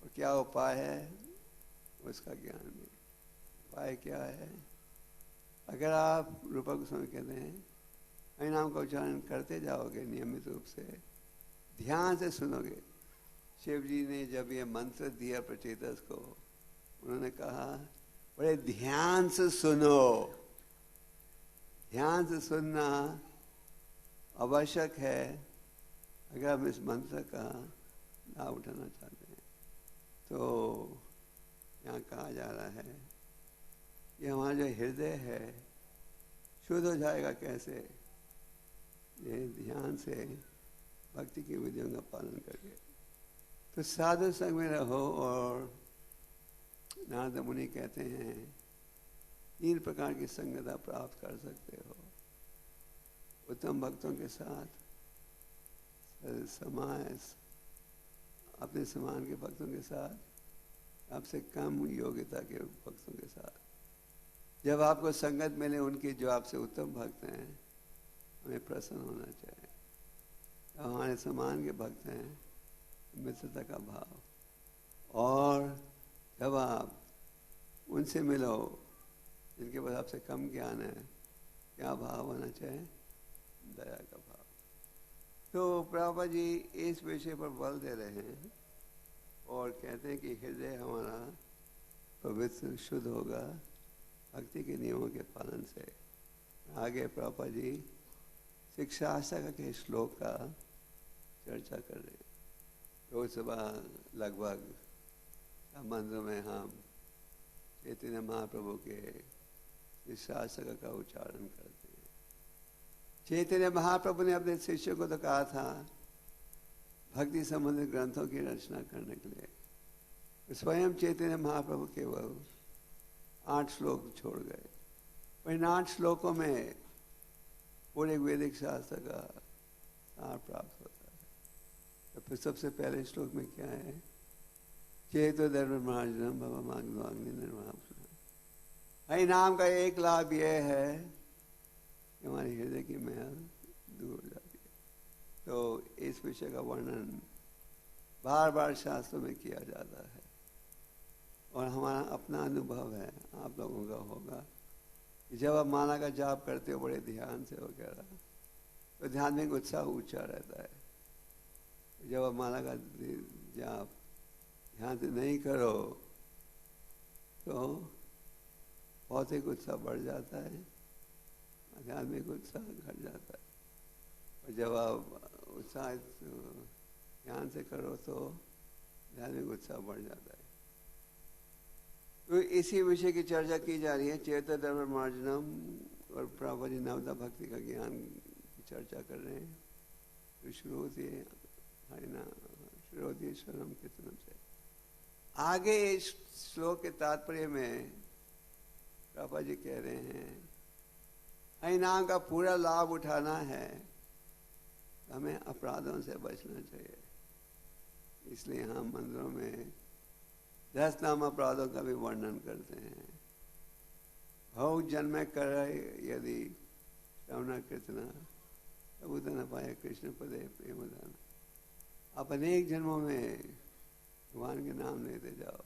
और क्या उपाय है उसका ज्ञान में। उपाय क्या है? अगर आप रूप गोस्वामी कहते हैं हरि नाम का उच्चारण करते जाओगे नियमित रूप से, ध्यान से सुनोगे। शिव जी ने जब ये मंत्र दिया प्रचेतस को, उन्होंने कहा बड़े ध्यान से सुनो। ध्यान से सुनना आवश्यक है अगर हम इस मंत्र का लाभ उठाना चाहते हैं। तो यहाँ कहा जा रहा है कि हमारा जो हृदय है शुद्ध हो जाएगा कैसे? ये ध्यान से, भक्ति की विधियों का पालन करके। तो साधु संग में रहो। और नारद मुनि कहते हैं 3 प्रकार की संगता प्राप्त कर सकते हो। उत्तम भक्तों के साथ, अपने समान के भक्तों के साथ, आपसे कम योग्यता के भक्तों के साथ। जब आपको संगत मिले उनकी जो आपसे उत्तम भक्त हैं, हमें प्रसन्न होना चाहिए। हमारे समान के भक्त हैं, मित्रता का भाव। और जब आप उनसे मिलो जिनके पास आपसे कम ज्ञान है, क्या भाव होना चाहिए? दया का भाव। तो प्रभुपाद जी इस विषय पर बल दे रहे हैं और कहते हैं कि हृदय हमारा पवित्र शुद्ध होगा भक्ति के नियमों के पालन से। आगे प्रभुपाद जी शिक्षाशास्त्र के श्लोक का चर्चा कर रहे हैं। रोज सुबह लगभग मंदिरों में हम चैतन्य महाप्रभु के शिक्षाशास्त्र का उच्चारण करते हैं। चैतन्य महाप्रभु ने अपने शिष्यों को तो कहा था भक्ति संबंधित ग्रंथों की रचना करने के लिए। स्वयं चैतन्य महाप्रभु केवल 8 श्लोक छोड़ गए, पर इन 8 श्लोकों में पूरे वैदिक शास्त्र का सार प्राप्त होता है। तो फिर सबसे पहले श्लोक में क्या है? चेतो धर्ममार्जनम भवमाग्नि निर्वाण। हरि नाम का एक लाभ यह है कि हमारे हृदय की मैल दूर हो जाती है। तो इस विषय का वर्णन बार बार शास्त्रों में किया जाता है और हमारा अपना अनुभव है, आप लोगों का होगा कि जब आप माला का जाप करते हो बड़े ध्यान से वगैरह, तो ध्यान में उत्साह ऊंचा रहता है। जब आप माला का जाप ध्यान से नहीं करो तो भौतिक उत्साह बढ़ जाता है, आध्यात्मिक उत्साह घट जाता है। और जब आप उत्साह ध्यान से करो तो आध्यात्मिक उत्साह बढ़ जाता है। तो इसी विषय की चर्चा की जा रही है, चेत धर्म मार्जनम। और प्रभुपाद जी नवदा भक्ति का ज्ञान की चर्चा कर रहे हैं। तो श्रोति स्वरम कीर्तनम से आगे इस श्लोक के तात्पर्य में प्रभुपाद जी कह रहे हैं हरि नाम का पूरा लाभ उठाना है, हमें अपराधों से बचना चाहिए। इसलिए हम मंदिरों में 10 नाम अपराधों का भी वर्णन करते हैं। भव जन्म कर यदि श्रवण कीर्तना तब न पाए कृष्ण पदे प्रेम दान। आप अनेक जन्मों में भगवान के नाम लेते जाओ,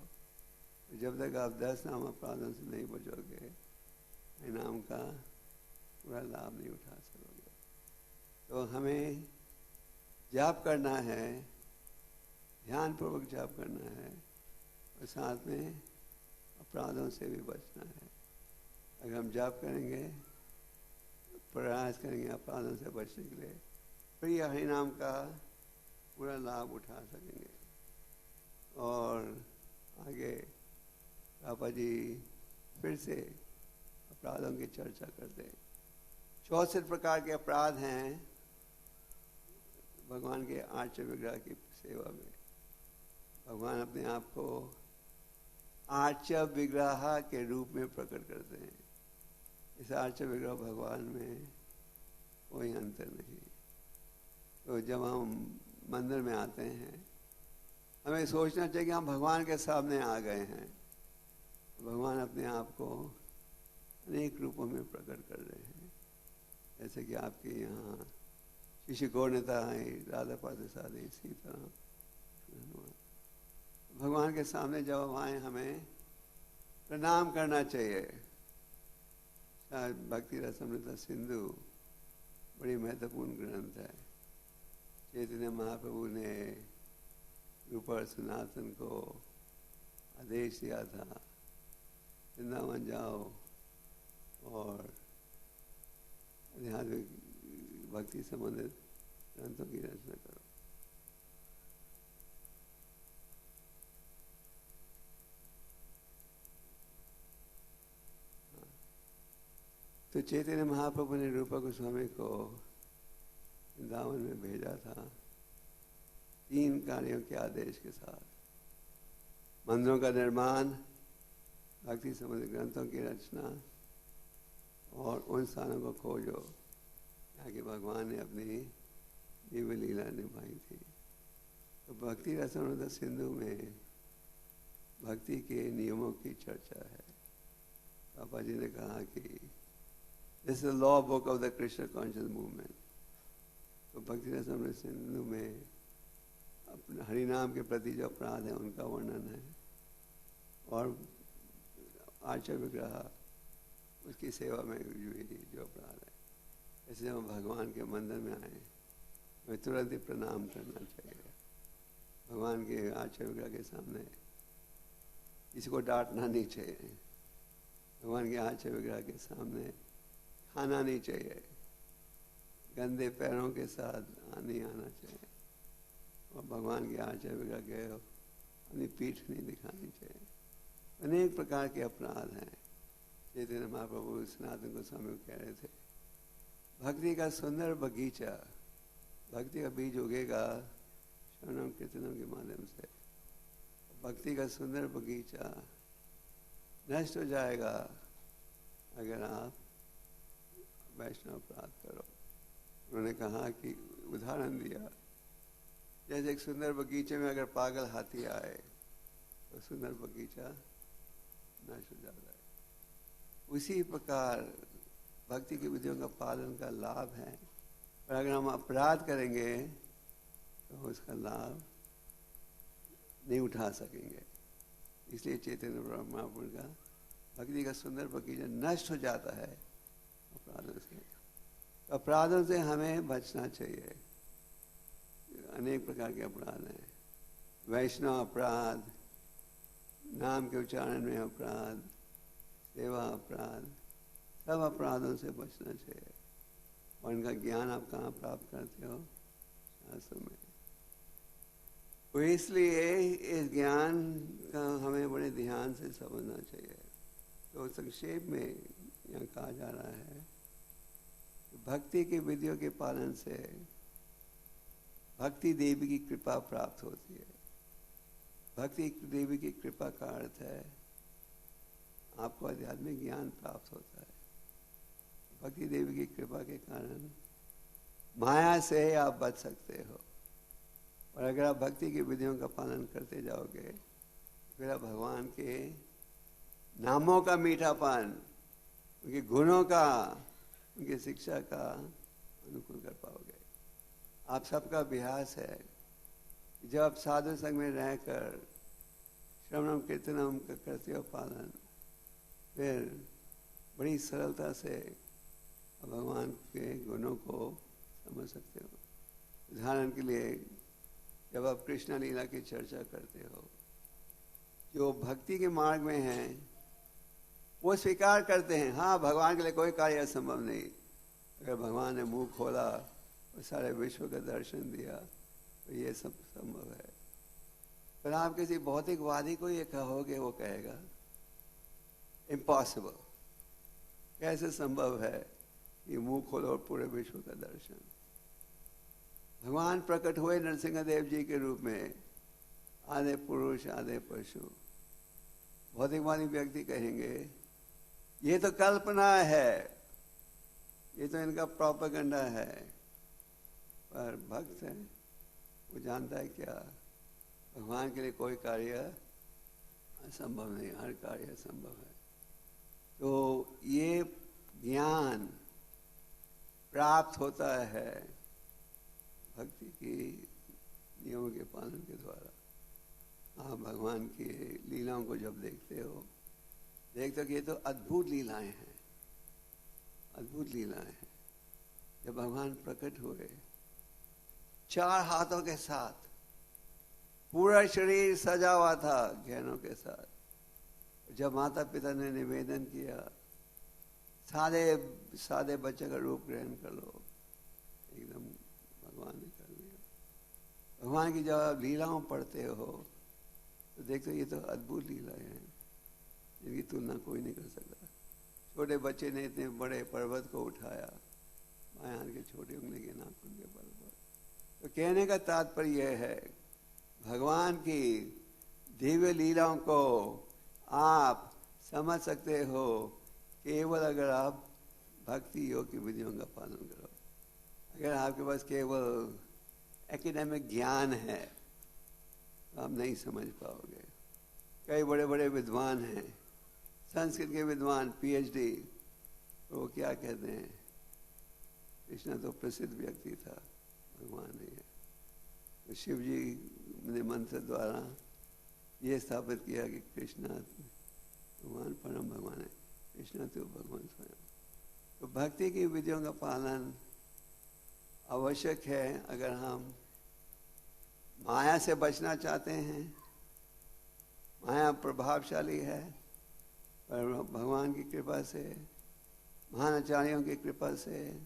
जब तक आप 10 नाम अपराधों से नहीं बचोगे, नाम का पूरा लाभ नहीं उठा सकोगे। तो हमें जाप करना है, ध्यान पूर्वक जाप करना है और साथ में अपराधों से भी बचना है। अगर हम जाप करेंगे प्रयास करेंगे अपराधों से बचने के लिए, फिर ये हरि नाम का पूरा लाभ उठा सकेंगे। और आगे पापा जी फिर से अपराधों की चर्चा करते हैं। 64 प्रकार के अपराध हैं भगवान के आर्च विग्रह की सेवा में। भगवान अपने आप को आर्च विग्रह के रूप में प्रकट करते हैं। इस आर्च विग्रह भगवान में कोई अंतर नहीं। तो जब हम मंदिर में आते हैं हमें सोचना चाहिए कि हम भगवान के सामने आ गए हैं। भगवान अपने आप को अनेक रूपों में प्रकट कर रहे हैं, जैसे कि आपके यहाँ शिशु गौरता है, राधा पार्थसारथी, इसी तरह भगवान के सामने जब आए हमें प्रणाम करना चाहिए। शायद भक्ति रसामृत सिंधु बड़ी महत्वपूर्ण ग्रंथ है। चैतन्य महाप्रभु ने रूपर सनातन को आदेश दिया था वृंदावन जाओ और आध्यात्मिक भक्ति संबंधित ग्रंथों की रचना करो। तो चैतन्य महाप्रभु ने रूपा गोस्वामी को वृंदावन में भेजा था 3 कार्यों के आदेश के साथ: मंदिरों का निर्माण, भक्ति संबंधी ग्रंथों की रचना और उन स्थानों को खोजो जहाँ कि भगवान ने अपनी दिव्य लीला निभाई थी। तो भक्ति रसामृत सिंधु में भक्ति के नियमों की चर्चा है। पापा जी ने कहा कि this is the law book of the Krishna conscious movement. तो भक्ति रसामृत सिंधु में अपने हरिनाम के प्रति जो अपराध है उनका वर्णन है और आर्च विग्रह उसकी सेवा में जो अपराध है। ऐसे जब हम भगवान के मंदिर में आए हमें तुरंत ही प्रणाम करना चाहिए। भगवान के आर्च विग्रह के सामने किसी को डांटना नहीं चाहिए। भगवान के आर्च विग्रह के सामने खाना नहीं चाहिए। गंदे पैरों के साथ नहीं आना चाहिए और भगवान के आर्च विग्रह के अपनी पीठ नहीं दिखानी चाहिए। अनेक प्रकार के अपराध हैं। चैतन्य महाप्रभु सनातन गोस्वामी कह रहे थे भक्ति का सुंदर बगीचा, भक्ति का बीज उगेगा श्रवणम कीर्तनम के माध्यम से। भक्ति का सुंदर बगीचा नष्ट हो जाएगा अगर आप वैष्णव अपराध करो। उन्होंने कहा कि उदाहरण दिया जैसे एक सुंदर बगीचे में अगर पागल हाथी आए तो सुंदर बगीचा नष्ट हो जाता है। उसी प्रकार भक्ति की विधियों का पालन का लाभ है, और अगर हम अपराध करेंगे तो उसका लाभ नहीं उठा सकेंगे। इसलिए चैतन्य महाप्रभु का भक्ति का सुंदर बगीचा नष्ट हो जाता है अपराधों से। तो अपराधों से हमें बचना चाहिए। अनेक प्रकार के अपराध हैं। वैष्णव अपराध, नाम के उच्चारण में अपराध, सेवा अपराध, सब अपराधों से बचना चाहिए। और इनका ज्ञान आप कहाँ प्राप्त करते हो? शास्त्र में। तो इसलिए इस ज्ञान का हमें बड़े ध्यान से समझना चाहिए। तो संक्षेप में यहाँ कहा जा रहा है भक्ति की विधियों के पालन से भक्ति देवी की कृपा प्राप्त होती है। भक्ति देवी की कृपा का अर्थ है आपको आध्यात्मिक ज्ञान प्राप्त होता है। भक्ति देवी की कृपा के कारण माया से आप बच सकते हो। और अगर आप भक्ति की विधियों का पालन करते जाओगे फिर आप भगवान के नामों का मीठापन, उनके गुणों का, उनकी शिक्षा का अनुकूल कर पाओगे। आप सबका अभ्यास है जब आप साधु संग में रहकर श्रवणम कीर्तनम करते हो पालन, फिर बड़ी सरलता से भगवान के गुणों को समझ सकते हो। उदाहरण के लिए जब आप कृष्ण लीला की चर्चा करते हो, जो भक्ति के मार्ग में हैं वो स्वीकार करते हैं हाँ भगवान के लिए कोई कार्य असंभव नहीं। अगर भगवान ने मुंह खोला और सारे विश्व का दर्शन दिया तो ये सब संभव है। पर आप किसी भौतिकवादी को ये कहोगे, वो कहेगा इम्पॉसिबल, कैसे संभव है कि मुंह खोलो और पूरे विश्व का दर्शन। भगवान प्रकट हुए नरसिंहदेव जी के रूप में, आधे पुरुष आधे पशु। भौतिकवादी व्यक्ति कहेंगे ये तो कल्पना है, ये तो इनका प्रोपेगेंडा है। पर भक्त है, वो जानता है क्या, भगवान के लिए कोई कार्य असंभव नहीं, हर कार्य संभव है। तो ये ज्ञान प्राप्त होता है भक्ति की नियमों के पालन के द्वारा। आप भगवान की लीलाओं को जब देखते हो, देखते हो कि ये तो अद्भुत लीलाएं हैं, अद्भुत लीलाएं हैं। जब भगवान प्रकट हुए 4 हाथों के साथ, पूरा शरीर सजा हुआ था गहनों के साथ, जब माता पिता ने निवेदन किया सादे बच्चे का रूप ग्रहण कर लो, एकदम भगवान ने कर लिया। भगवान की जब आप लीलाओं पढ़ते हो तो देखते हो ये तो अद्भुत लीलाएं हैं, जिनकी तुलना कोई नहीं कर सकता। छोटे बच्चे ने इतने बड़े पर्वत को उठाया, बाएं हाथ के छोटे उंगली के नाखून के बल पर। तो कहने का तात्पर्य यह है, भगवान की दिव्य लीलाओं को आप समझ सकते हो केवल अगर आप भक्ति योग की विधियों का पालन करो। अगर आपके पास केवल एकेडमिक ज्ञान है तो आप नहीं समझ पाओगे। कई बड़े बड़े विद्वान हैं, संस्कृत के विद्वान, पीएचडी, वो क्या कहते हैं, कृष्ण तो प्रसिद्ध व्यक्ति था, भगवान नहीं है। तो शिव जी ने मंत्र द्वारा ये स्थापित किया कि कृष्ण भगवान परम भगवान है, कृष्ण तो भगवान स्वयं। तो भक्ति की विधियों का पालन आवश्यक है अगर हम माया से बचना चाहते हैं। माया प्रभावशाली है, पर भगवान की कृपा से, महान आचार्यों की कृपा से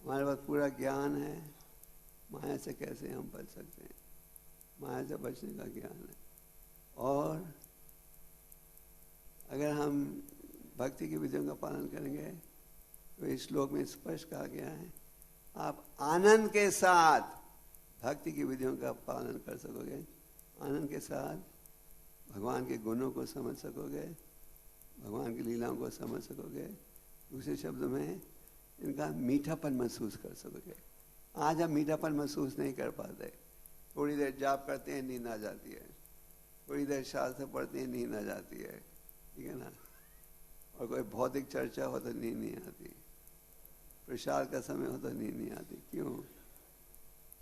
हमारे पास पूरा ज्ञान है। माया से कैसे हम बच सकते हैं, माया से बचने का ज्ञान है। और अगर हम भक्ति की विधियों का पालन करेंगे तो इस श्लोक में स्पष्ट कहा गया है, आप आनंद के साथ भक्ति की विधियों का पालन कर सकोगे, आनंद के साथ भगवान के गुणों को समझ सकोगे, भगवान की लीलाओं को समझ सकोगे। दूसरे शब्दों में इनका मीठापन महसूस कर सकोगे। आज हम मीठापन महसूस नहीं कर पाते। थोड़ी देर जाप करते हैं, नींद आ जाती है, थोड़ी देर शास्त्र पढ़ते हैं, नींद आ जाती है, ठीक है ना। और कोई भौतिक चर्चा हो तो नींद नहीं आती, प्रसाद का समय हो तो नींद नहीं आती। क्यों?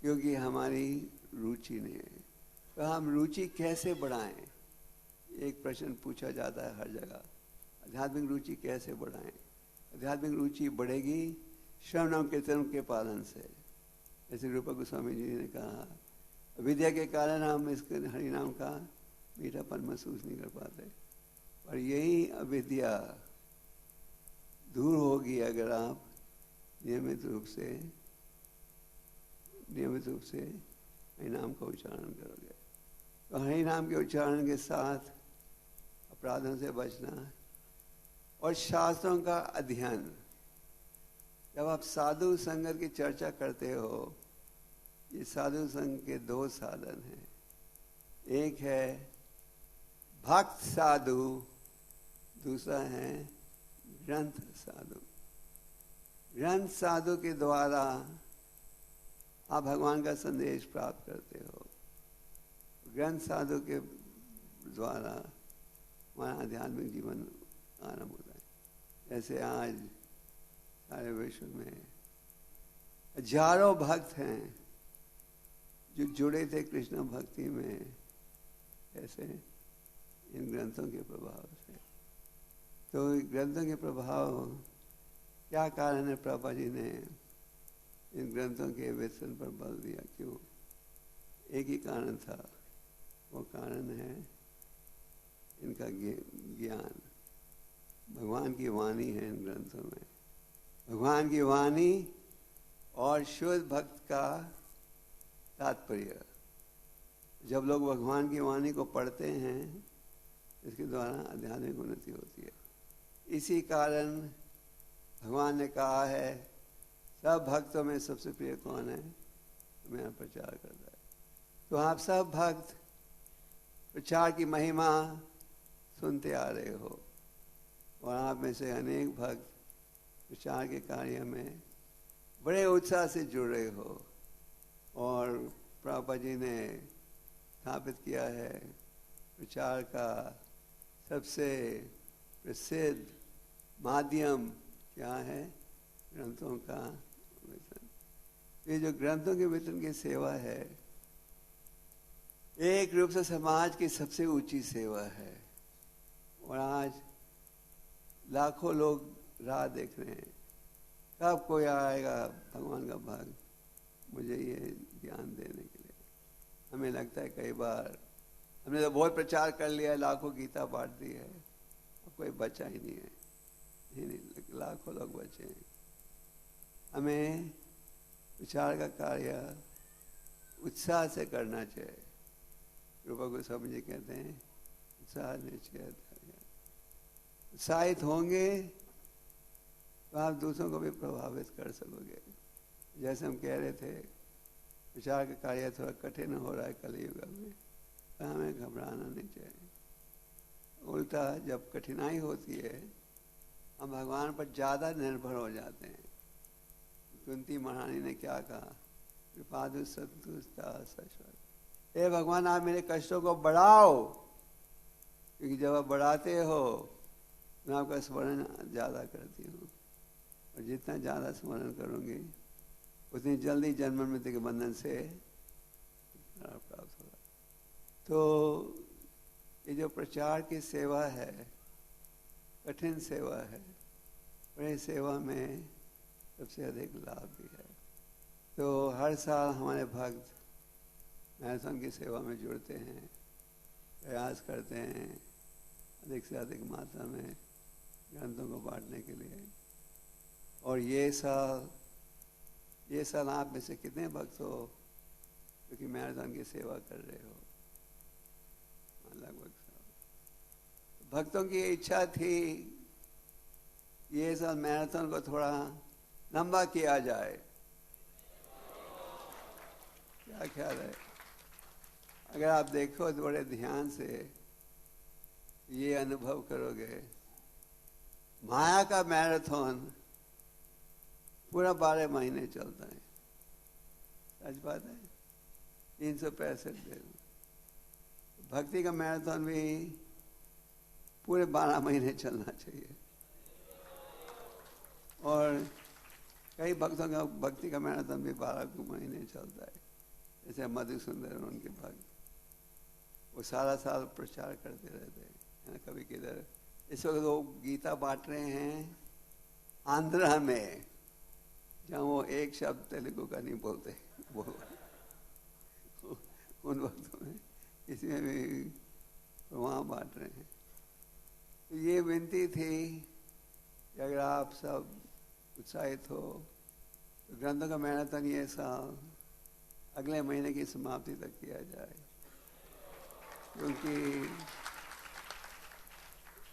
क्योंकि हमारी रुचि नहीं है। तो हम रुचि कैसे बढ़ाएं, एक प्रश्न पूछा जाता है हर जगह, आध्यात्मिक रुचि कैसे बढ़ाएं। आध्यात्मिक रुचि बढ़ेगी श्रवण कीर्तन के पालन से। जैसे रूपा गोस्वामी जी ने कहा, विद्या के कारण हम इसके हरिनाम का मीठापन महसूस नहीं कर पाते, और यही अविद्या दूर होगी अगर आप नियमित रूप से हरिनाम का उच्चारण करोगे। तो हरिनाम के उच्चारण के साथ अपराधों से बचना और शास्त्रों का अध्ययन। जब आप साधु संगत की चर्चा करते हो, ये साधु संघ के 2 साधन हैं। एक है भक्त साधु, दूसरा है ग्रंथ साधु। ग्रंथ साधु के द्वारा आप भगवान का संदेश प्राप्त करते हो। ग्रंथ साधु के द्वारा हमारा आध्यात्मिक जीवन आरंभ होता है। जैसे आज सारे विश्व में हजारों भक्त हैं जो जुड़े थे कृष्ण भक्ति में, कैसे? इन ग्रंथों के प्रभाव से। तो ग्रंथों के प्रभाव क्या कारण है? प्रभा जी ने इन ग्रंथों के वितरण पर बल दिया। क्यों? एक ही कारण था, वो कारण है इनका ज्ञान। भगवान की वाणी है इन ग्रंथों में, भगवान की वाणी और शुद्ध भक्त का तात्पर्य। जब लोग भगवान की वाणी को पढ़ते हैं, इसके द्वारा आध्यात्मिक उन्नति होती है। इसी कारण भगवान ने कहा है, सब भक्तों में सबसे प्रिय कौन है? मेरा प्रचार करता है। तो आप सब भक्त प्रचार की महिमा सुनते आ रहे हो, और आप में से अनेक भक्त प्रचार के कार्य में बड़े उत्साह से जुड़ रहे हो। और प्रभुपाद जी ने स्थापित किया है प्रचार का सबसे प्रसिद्ध माध्यम क्या है? ग्रंथों का वितरण। ये जो ग्रंथों के वितरण की सेवा है, एक रूप से समाज की सबसे ऊंची सेवा है। और आज लाखों लोग राह देख रहे हैं, कब कोई आएगा भगवान का भक्त मुझे ये ज्ञान देने के लिए। हमें लगता है कई बार हमने तो बहुत प्रचार कर लिया है, लाखों गीता बांट दी है, अब कोई बचा ही नहीं है। नहीं, लाखों लोग बचे हैं। हमें प्रचार का कार्य उत्साह से करना चाहिए। रूपा गोस्वामी जी कहते हैं, उत्साह निश्चय। उत्साहित होंगे तो आप दूसरों को भी प्रभावित कर सकोगे। जैसे हम कह रहे थे, प्रचार का कार्य थोड़ा कठिन हो रहा है कलयुग में, तो हमें घबराना नहीं चाहिए। उल्टा जब कठिनाई होती है, हम भगवान पर ज़्यादा निर्भर हो जाते हैं। कुंती महारानी ने क्या कहा? कृपादु संतुष्टा सश्वत। हे भगवान, आप मेरे कष्टों को बढ़ाओ, क्योंकि जब आप बढ़ाते हो मैं आपका स्मरण ज़्यादा करती हूँ, और जितना ज़्यादा स्मरण करूँगी उतनी जल्दी जन्म मृत्यु के बंधन से प्राप्त होगा। तो ये जो प्रचार की सेवा है, कठिन सेवा है, और ये सेवा में सबसे अधिक लाभ भी है। तो हर साल हमारे भक्त मैराथन की सेवा में जुड़ते हैं, प्रयास करते हैं अधिक से अधिक मात्रा में ग्रंथों को बांटने के लिए। और ये साल आप में से कितने भक्त हो क्योंकि मैराथन की सेवा कर रहे हो? लगभग सब भक्तों की इच्छा थी ये साल मैराथन को थोड़ा लंबा किया जाए। क्या ख्याल है? अगर आप देखो तो बड़े ध्यान से ये अनुभव करोगे, माया का मैराथन पूरा 12 महीने चलता है। सच बात है, 365 दिन। भक्ति का मैराथन भी पूरे 12 महीने चलना चाहिए। और कई भक्तों का भक्ति का मैराथन भी 12 महीने चलता है। जैसे मधुसुंदर उनके भक्त, वो सारा साल प्रचार करते रहते हैं। कभी किधर, इस वक्त वो गीता बांट रहे हैं आंध्रा में, जहाँ वो एक शब्द तेलुगु का नहीं बोलते। वो उन वक्तों में इसमें भी वहाँ बांट रहे हैं। तो ये विनती थी कि अगर आप सब उत्साहित हो तो ग्रंथों का मैराथन ये साल अगले महीने की समाप्ति तक किया जाए, क्योंकि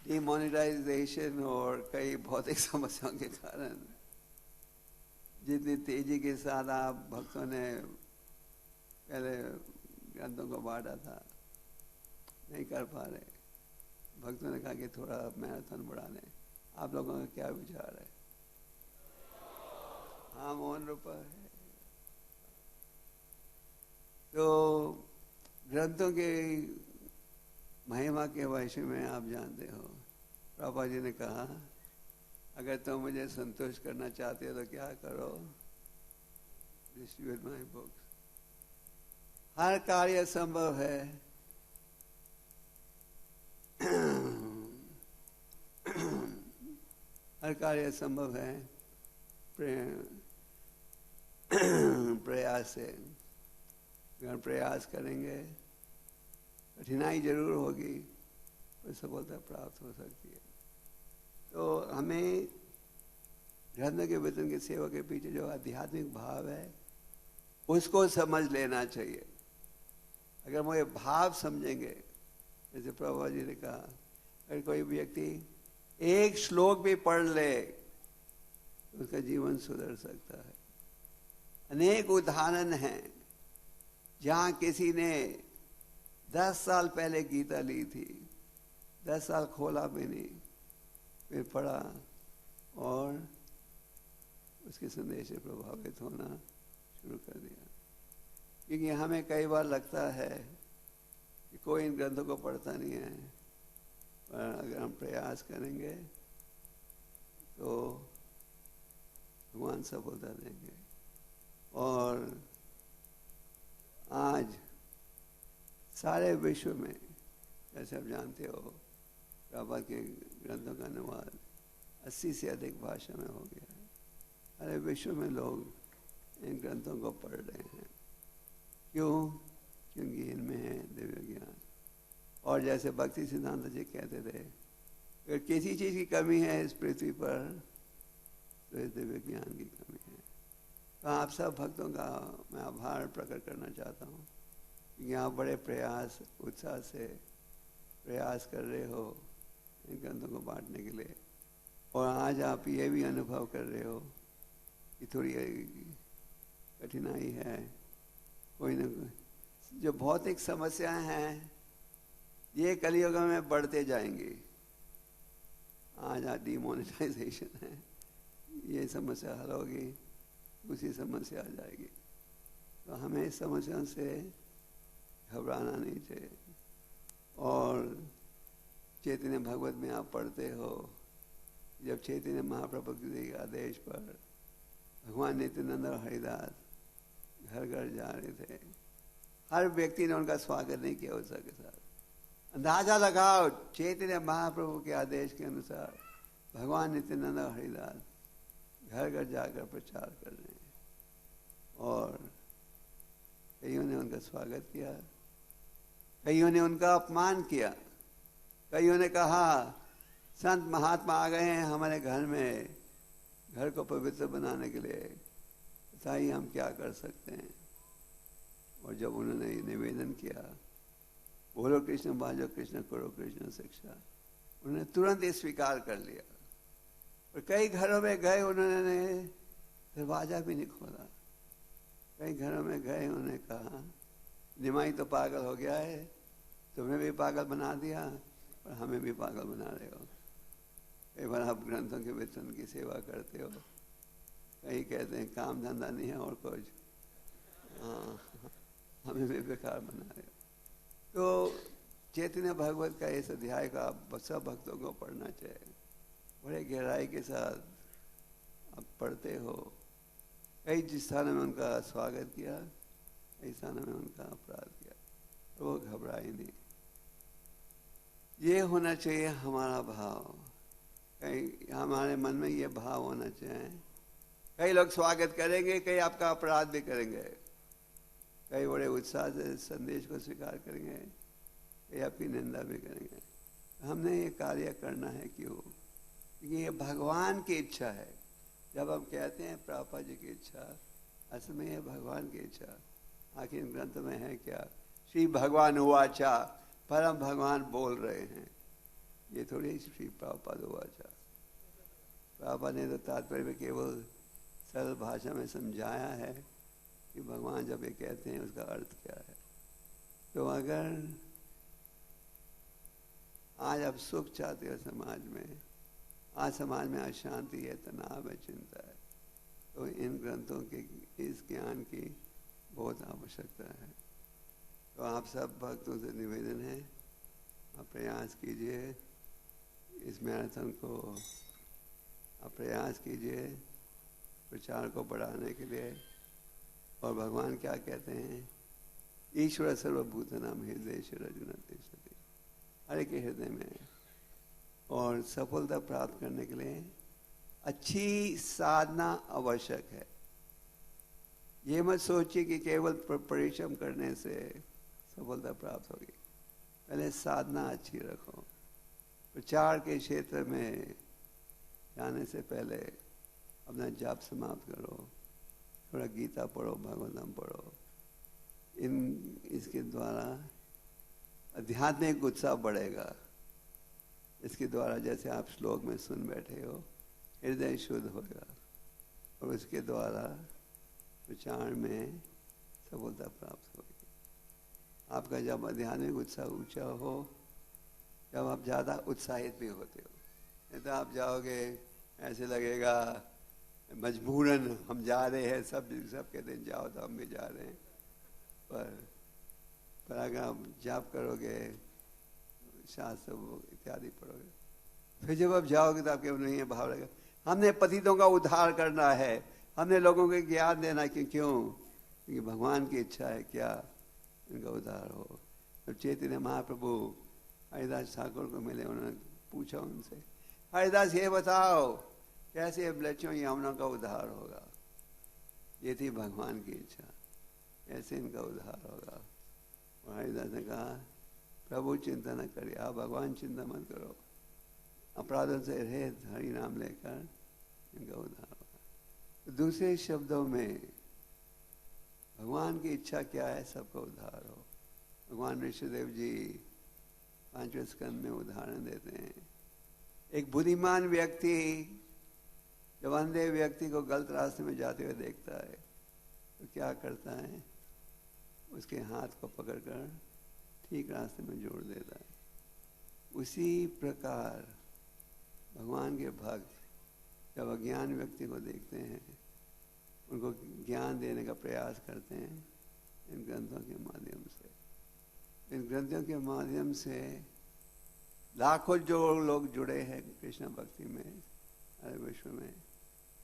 डिमोनेटाइजेशन और कई भौतिक समस्याओं के कारण जितनी तेजी के साथ आप भक्तों ने पहले ग्रंथों को बांटा था, नहीं कर पा रहे। भक्तों ने कहा कि थोड़ा मैराथन बढ़ा लें। आप लोगों का क्या विचार है? हाँ, मोहन रूपा है। तो ग्रंथों के महिमा के विषय में आप जानते हो, प्रभुपाद जी ने कहा अगर तुम मुझे संतुष्ट करना चाहते हो तो क्या करो? Distribute my books. हर कार्य संभव है, हर कार्य संभव है प्रयास से। अगर प्रयास करेंगे, कठिनाई जरूर होगी, पर सफलता प्राप्त हो सकती है। तो हमें ग्रंथों के वचन की सेवा के पीछे जो आध्यात्मिक भाव है उसको समझ लेना चाहिए। अगर वो ये भाव समझेंगे, जैसे प्रभुपाद जी ने कहा, अगर कोई व्यक्ति एक श्लोक भी पढ़ ले तो उसका जीवन सुधर सकता है। अनेक उदाहरण हैं जहां किसी ने 10 साल पहले गीता ली थी, 10 साल खोला भी नहीं, फिर पढ़ा और उसके संदेश से प्रभावित होना शुरू कर दिया। क्योंकि हमें कई बार लगता है कि कोई इन ग्रंथों को पढ़ता नहीं है, पर अगर हम प्रयास करेंगे तो भगवान सफलता देंगे। और आज सारे विश्व में, जैसे आप जानते हो, प्रभुपाद के ग्रंथों का अनुवाद 80 से अधिक भाषा में हो गया है। सारे विश्व में लोग इन ग्रंथों को पढ़ रहे हैं। क्यों? क्योंकि इनमें है दिव्य ज्ञान। और जैसे भक्ति सिद्धांत जी कहते थे, अगर किसी चीज़ की कमी है इस पृथ्वी पर तो इस दिव्य ज्ञान की कमी है। तो आप सब भक्तों का मैं आभार प्रकट करना चाहता हूँ कि आप बड़े प्रयास, उत्साह से प्रयास कर रहे हो इन ग्रंथों को बांटने के लिए। और आज आप ये भी अनुभव कर रहे हो कि थोड़ी कठिनाई है, कोई न कोई जो भौतिक समस्याएं हैं ये कलियुग में बढ़ते जाएंगी। आज डिमोनेटाइजेशन है, ये समस्या हल होगी, दूसरी समस्या आ जाएगी। तो हमें इस समस्या से घबराना नहीं चाहिए। और चैतन्य भगवत में आप पढ़ते हो, जब चैतन्य महाप्रभु के आदेश पर भगवान नित्यानंद और हरिदास घर घर जा रहे थे, हर व्यक्ति ने उनका स्वागत नहीं किया उत्साह के साथ। अंदाजा लगाओ, चैतन्य महाप्रभु के आदेश के अनुसार भगवान नित्यानंद और हरिदास घर घर जाकर प्रचार कर रहे हैं। और कईयों ने उनका स्वागत किया, कईयों ने उनका अपमान किया, कईयों ने कहा संत महात्मा आ गए हैं हमारे घर में, घर को पवित्र बनाने के लिए, बताइए हम क्या कर सकते हैं। और जब उन्होंने निवेदन किया, बोलो कृष्ण बाजो कृष्ण करो कृष्ण शिक्षा, उन्होंने तुरंत ये स्वीकार कर लिया। और कई घरों में गए, उन्होंने दरवाजा भी नहीं खोला। कई घरों में गए, उन्होंने कहा निमाई तो पागल हो गया है, तुम्हें भी पागल बना दिया और हमें भी पागल बना रहे हो। कई बार आप ग्रंथों के वेतन की सेवा करते हो, कई कहते हैं काम धंधा नहीं है और कुछ, हाँ हमें भी बेकार बना रहे हो। तो चैतन्य भगवत का इस अध्याय का सब भक्तों को पढ़ना चाहिए, बड़े गहराई के साथ आप पढ़ते हो। कई स्थानों में उनका स्वागत किया, कई स्थानों में उनका अपराध किया, तो वो घबराए नहीं। ये होना चाहिए हमारा भाव, कई हमारे मन में ये भाव होना चाहिए। कई लोग स्वागत करेंगे, कई आपका अपराध भी करेंगे, कई बड़े उत्साह से संदेश को स्वीकार करेंगे, कई आपकी निंदा भी करेंगे। हमने ये कार्य करना है। क्यों? क्योंकि ये भगवान की इच्छा है। जब हम कहते हैं प्रभुपाद जी की इच्छा, असल में ये भगवान की इच्छा। आखिर ग्रंथ में है क्या? श्री भगवान उवाचा, परम भगवान बोल रहे हैं। ये थोड़ी श्री प्रभुपाद उवाचा। प्रभुपाद ने तो तात्पर्य में केवल सरल भाषा में समझाया है कि भगवान जब ये कहते हैं उसका अर्थ क्या है। तो अगर आज आप सुख चाहते हो समाज में, आज समाज में अशांति है, तनाव है, चिंता है, तो इन ग्रंथों के इस ज्ञान की बहुत आवश्यकता है। तो आप सब भक्तों से निवेदन है, आप प्रयास कीजिए इस मैराथन को, आप प्रयास कीजिए प्रचार को बढ़ाने के लिए। और भगवान क्या कहते हैं? ईश्वर सर्वभूतनाम हृदयेश्वर अर्जुन तिष्ठति, हर एक के हृदय में। और सफलता प्राप्त करने के लिए अच्छी साधना आवश्यक है। ये मत सोचिए कि केवल परिश्रम करने से सफलता प्राप्त होगी। पहले साधना अच्छी रखो। प्रचार के क्षेत्र में जाने से पहले अपना जाप समाप्त करो, थोड़ा गीता पढ़ो, भागवतम पढ़ो। इसके द्वारा आध्यात्मिक उत्साह बढ़ेगा। इसके द्वारा जैसे आप श्लोक में सुन बैठे हो, हृदय शुद्ध होगा और उसके द्वारा विचार में सफलता प्राप्त होगी। आपका जब आध्यात्मिक उत्साह ऊंचा हो, जब आप ज़्यादा उत्साहित भी होते हो, नहीं तो आप जाओगे ऐसे लगेगा मजबूरन हम जा रहे हैं, सब कहते हैं जाओ तो हम भी जा रहे हैं। पर अगर आप जाप करोगे, शास्त्र इत्यादि पढ़ोगे, फिर जब आप जाओगे तो आपके नहीं है भाव लगेगा हमने पतितों का उद्धार करना है, हमने लोगों को ज्ञान देना कि क्यों, क्योंकि भगवान की इच्छा है क्या इनका उद्धार हो। जब चैतन्य महाप्रभु हरिदास ठाकुर को मिले, उन्होंने पूछा उनसे, हरिदास ये बताओ कैसे बच्चों यमुना का उद्धार होगा। ये थी भगवान की इच्छा, ऐसे इनका उद्धार होगा। और हरिदास ने कहा प्रभु चिंता न करिए, आप भगवान चिंता मत करो, अपराधों से रहित हरि नाम लेकर इनका उद्धार होगा। तो दूसरे शब्दों में भगवान की इच्छा क्या है, सबका उद्धार हो। भगवान ऋषिदेव जी 5वें स्कंद में उदाहरण देते हैं, एक बुद्धिमान व्यक्ति जब अंधे व्यक्ति को गलत रास्ते में जाते हुए देखता है तो क्या करता है, उसके हाथ को पकड़कर ठीक रास्ते में जोड़ देता है। उसी प्रकार भगवान के भक्त जब अज्ञान व्यक्ति को देखते हैं, उनको ज्ञान देने का प्रयास करते हैं इन ग्रंथों के माध्यम से। इन ग्रंथों के माध्यम से लाखों जो लोग जुड़े हैं कृष्ण भक्ति में सारे विश्व में,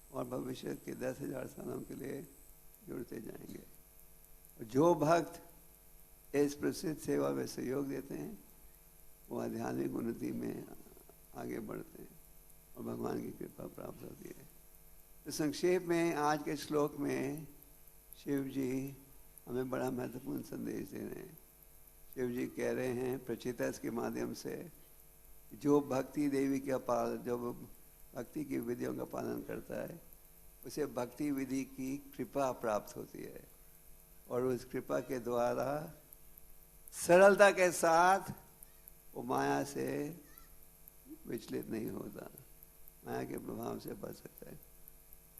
और भविष्य के 10,000 सालों के लिए जुड़ते जाएंगे। जो भक्त इस प्रसिद्ध सेवा में सहयोग देते हैं वो आध्यात्मिक उन्नति में आगे बढ़ते हैं और भगवान की कृपा प्राप्त होती है। तो संक्षेप में आज के श्लोक में शिव जी हमें बड़ा महत्वपूर्ण संदेश दे रहे हैं। शिव जी कह रहे हैं प्रचितस के माध्यम से, जो भक्ति देवी का पालन, जो भक्ति की विधियों का पालन करता है उसे भक्ति विधि की कृपा प्राप्त होती है, और उस कृपा के द्वारा सरलता के साथ वो माया से विचलित नहीं होता, माया के प्रभाव से बच सकता है।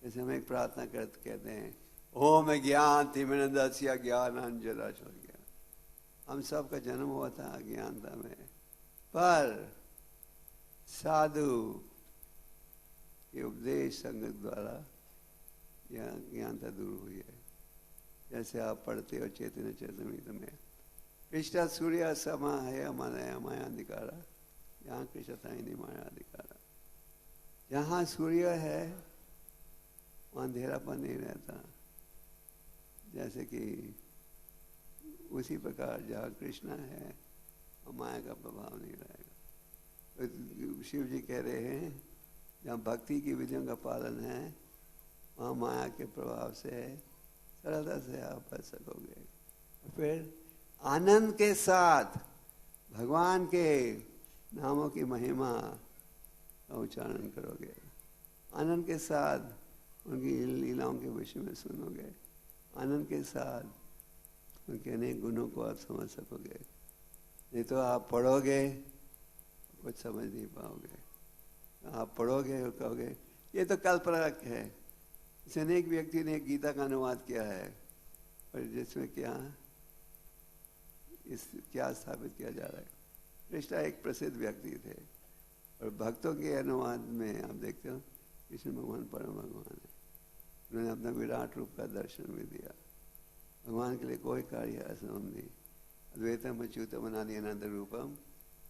जैसे हम एक प्रार्थना कहते हैं, ओम ज्ञान तिमिरंदस्य ज्ञानांजलाशलाकया। हम सब का जन्म हुआ था अज्ञानता में, पर साधु के उपदेश संगत द्वारा यह अज्ञानता दूर हुई है। जैसे आप पढ़ते हो चैतन्य चरितमृत में, कृष्ण सूर्य समा है माया माया अधिकारा, यहाँ कृष्ण नहीं माया अधिकारा। जहाँ सूर्य है वहाँ अंधेरापन नहीं रहता, जैसे कि उसी प्रकार जहाँ कृष्ण है वहाँ माया का प्रभाव नहीं रहेगा। तो शिव जी कह रहे हैं जहाँ भक्ति की विधियों का पालन है वहाँ माया के प्रभाव से सरलता से आप बच सकोगे। फिर आनंद के साथ भगवान के नामों की महिमा का उच्चारण करोगे, आनंद के साथ उनकी लीलाओं के विषय में सुनोगे, आनंद के साथ उनके अनेक गुणों को आप समझ सकोगे। नहीं तो आप पढ़ोगे कुछ समझ नहीं पाओगे, आप पढ़ोगे और कहोगे ये तो कल्पनाक है। इसे अनेक व्यक्ति ने गीता का अनुवाद किया है, पर जिसमें क्या स्थापित किया जा रहा है। कृष्ण एक प्रसिद्ध व्यक्ति थे और भक्तों के अनुवाद में आप देखते हो कृष्ण भगवान परम भगवान है। उन्होंने अपना विराट रूप का दर्शन भी दिया। भगवान के लिए कोई कार्य असंभव नहीं। अद्वैतम अच्युतम अनादि अनंत रूपम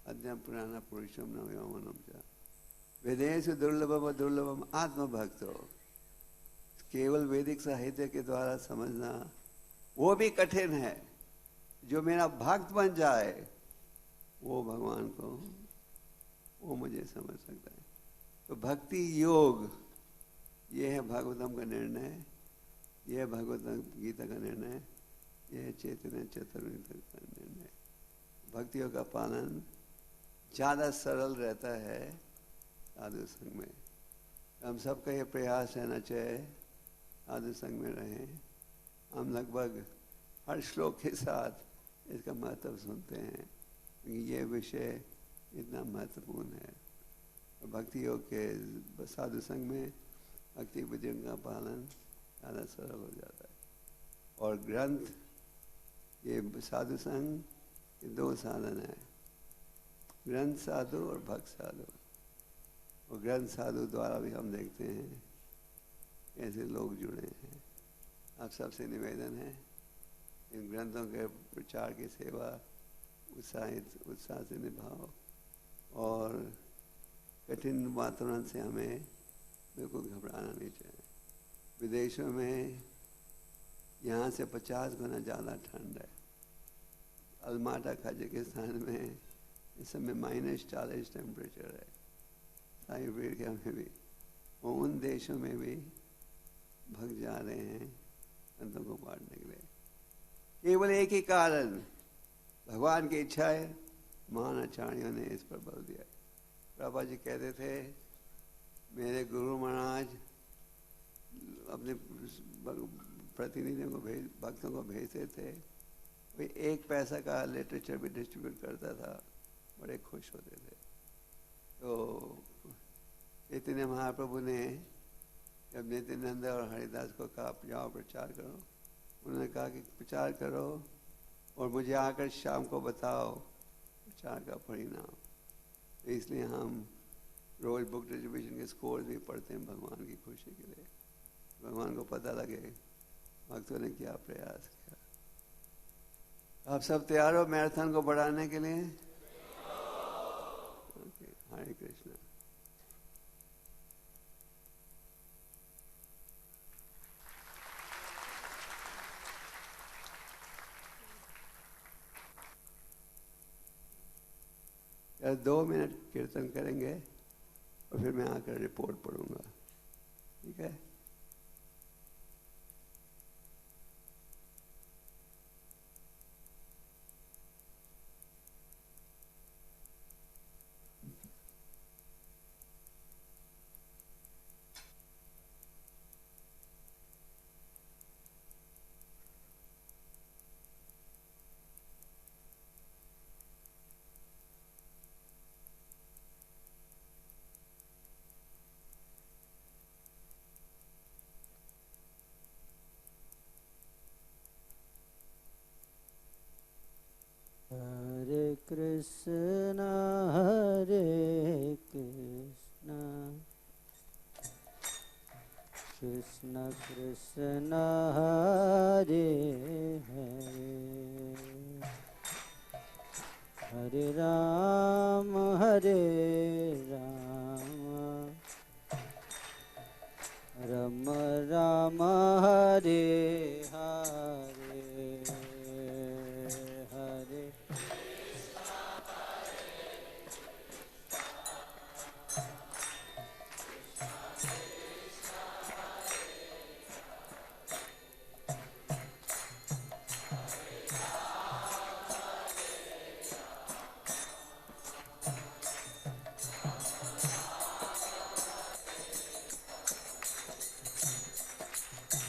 अद्यम पुराना पुरुषम नवयौवनम च वेदेषु दुर्लभम दुर्लभम आत्मभक्तो। केवल वैदिक साहित्य के द्वारा समझना वो भी कठिन है। जो मेरा भक्त बन जाए वो भगवान को, वो मुझे समझ सकता है। तो भक्ति योग ये है भागवतम का निर्णय, यह है भगवत गीता का निर्णय, यह है चैतन्य चतुर्विद का निर्णय। भक्तियों का पालन ज़्यादा सरल रहता है साधु संग में। हम सबका ये प्रयास रहना चाहिए साधु संग में रहें। हम लगभग हर श्लोक के साथ इसका महत्व सुनते हैं क्योंकि ये विषय इतना महत्वपूर्ण है। और भक्ति योग के साधु संग में भक्ति विधियों का पालन ज़्यादा सरल हो जाता है। और ग्रंथ, ये साधु संग, ये दो साधन है, ग्रंथ साधु और भक्त साधु। और ग्रंथ साधु द्वारा भी हम देखते हैं कैसे लोग जुड़े हैं। आप सबसे निवेदन है इन ग्रंथों के प्रचार की सेवा उत्साह से निभाओ और कठिन वातावरण से हमें बिल्कुल घबराना नहीं चाहिए। विदेशों में यहाँ से 50 गुना ज़्यादा ठंड है। अलमाटा कजाकिस्तान में इस समय -40 टेम्परेचर है, साइबेरिया में भी। और उन देशों में भी भक्त जा रहे हैं संतों को बांटने के लिए। केवल एक ही कारण, भगवान की इच्छा है। महान आचार्यों ने इस पर बल दिया। प्रभा जी कहते थे, मेरे गुरु महाराज अपने प्रतिनिधियों को भक्तों को भेजते थे, वे 1 पैसा का लिटरेचर भी डिस्ट्रीब्यूट करता था, बड़े खुश होते थे। तो चैतन्य महाप्रभु ने जब नित्यानंद और हरिदास को कहा जाओ प्रचार करो, उन्होंने कहा कि प्रचार करो और मुझे आकर शाम को बताओ प्रचार का परिणाम। तो इसलिए हम रोज बुक डिस्ट्रीब्यूशन के स्कोर भी पढ़ते हैं भगवान की खुशी के लिए, भगवान को पता लगे भक्तों ने क्या प्रयास किया। आप सब तैयार हो मैराथन को बढ़ाने के लिए? ओके, हरे कृष्णा। यार 2 मिनट कीर्तन करेंगे और फिर मैं आकर रिपोर्ट पढ़ूंगा, ठीक है? Hare Krishna, Hare Krishna, Krishna Krishna, Hare Hare, Hare Ram, Hare Ram, Rama Rama, Hare Hare.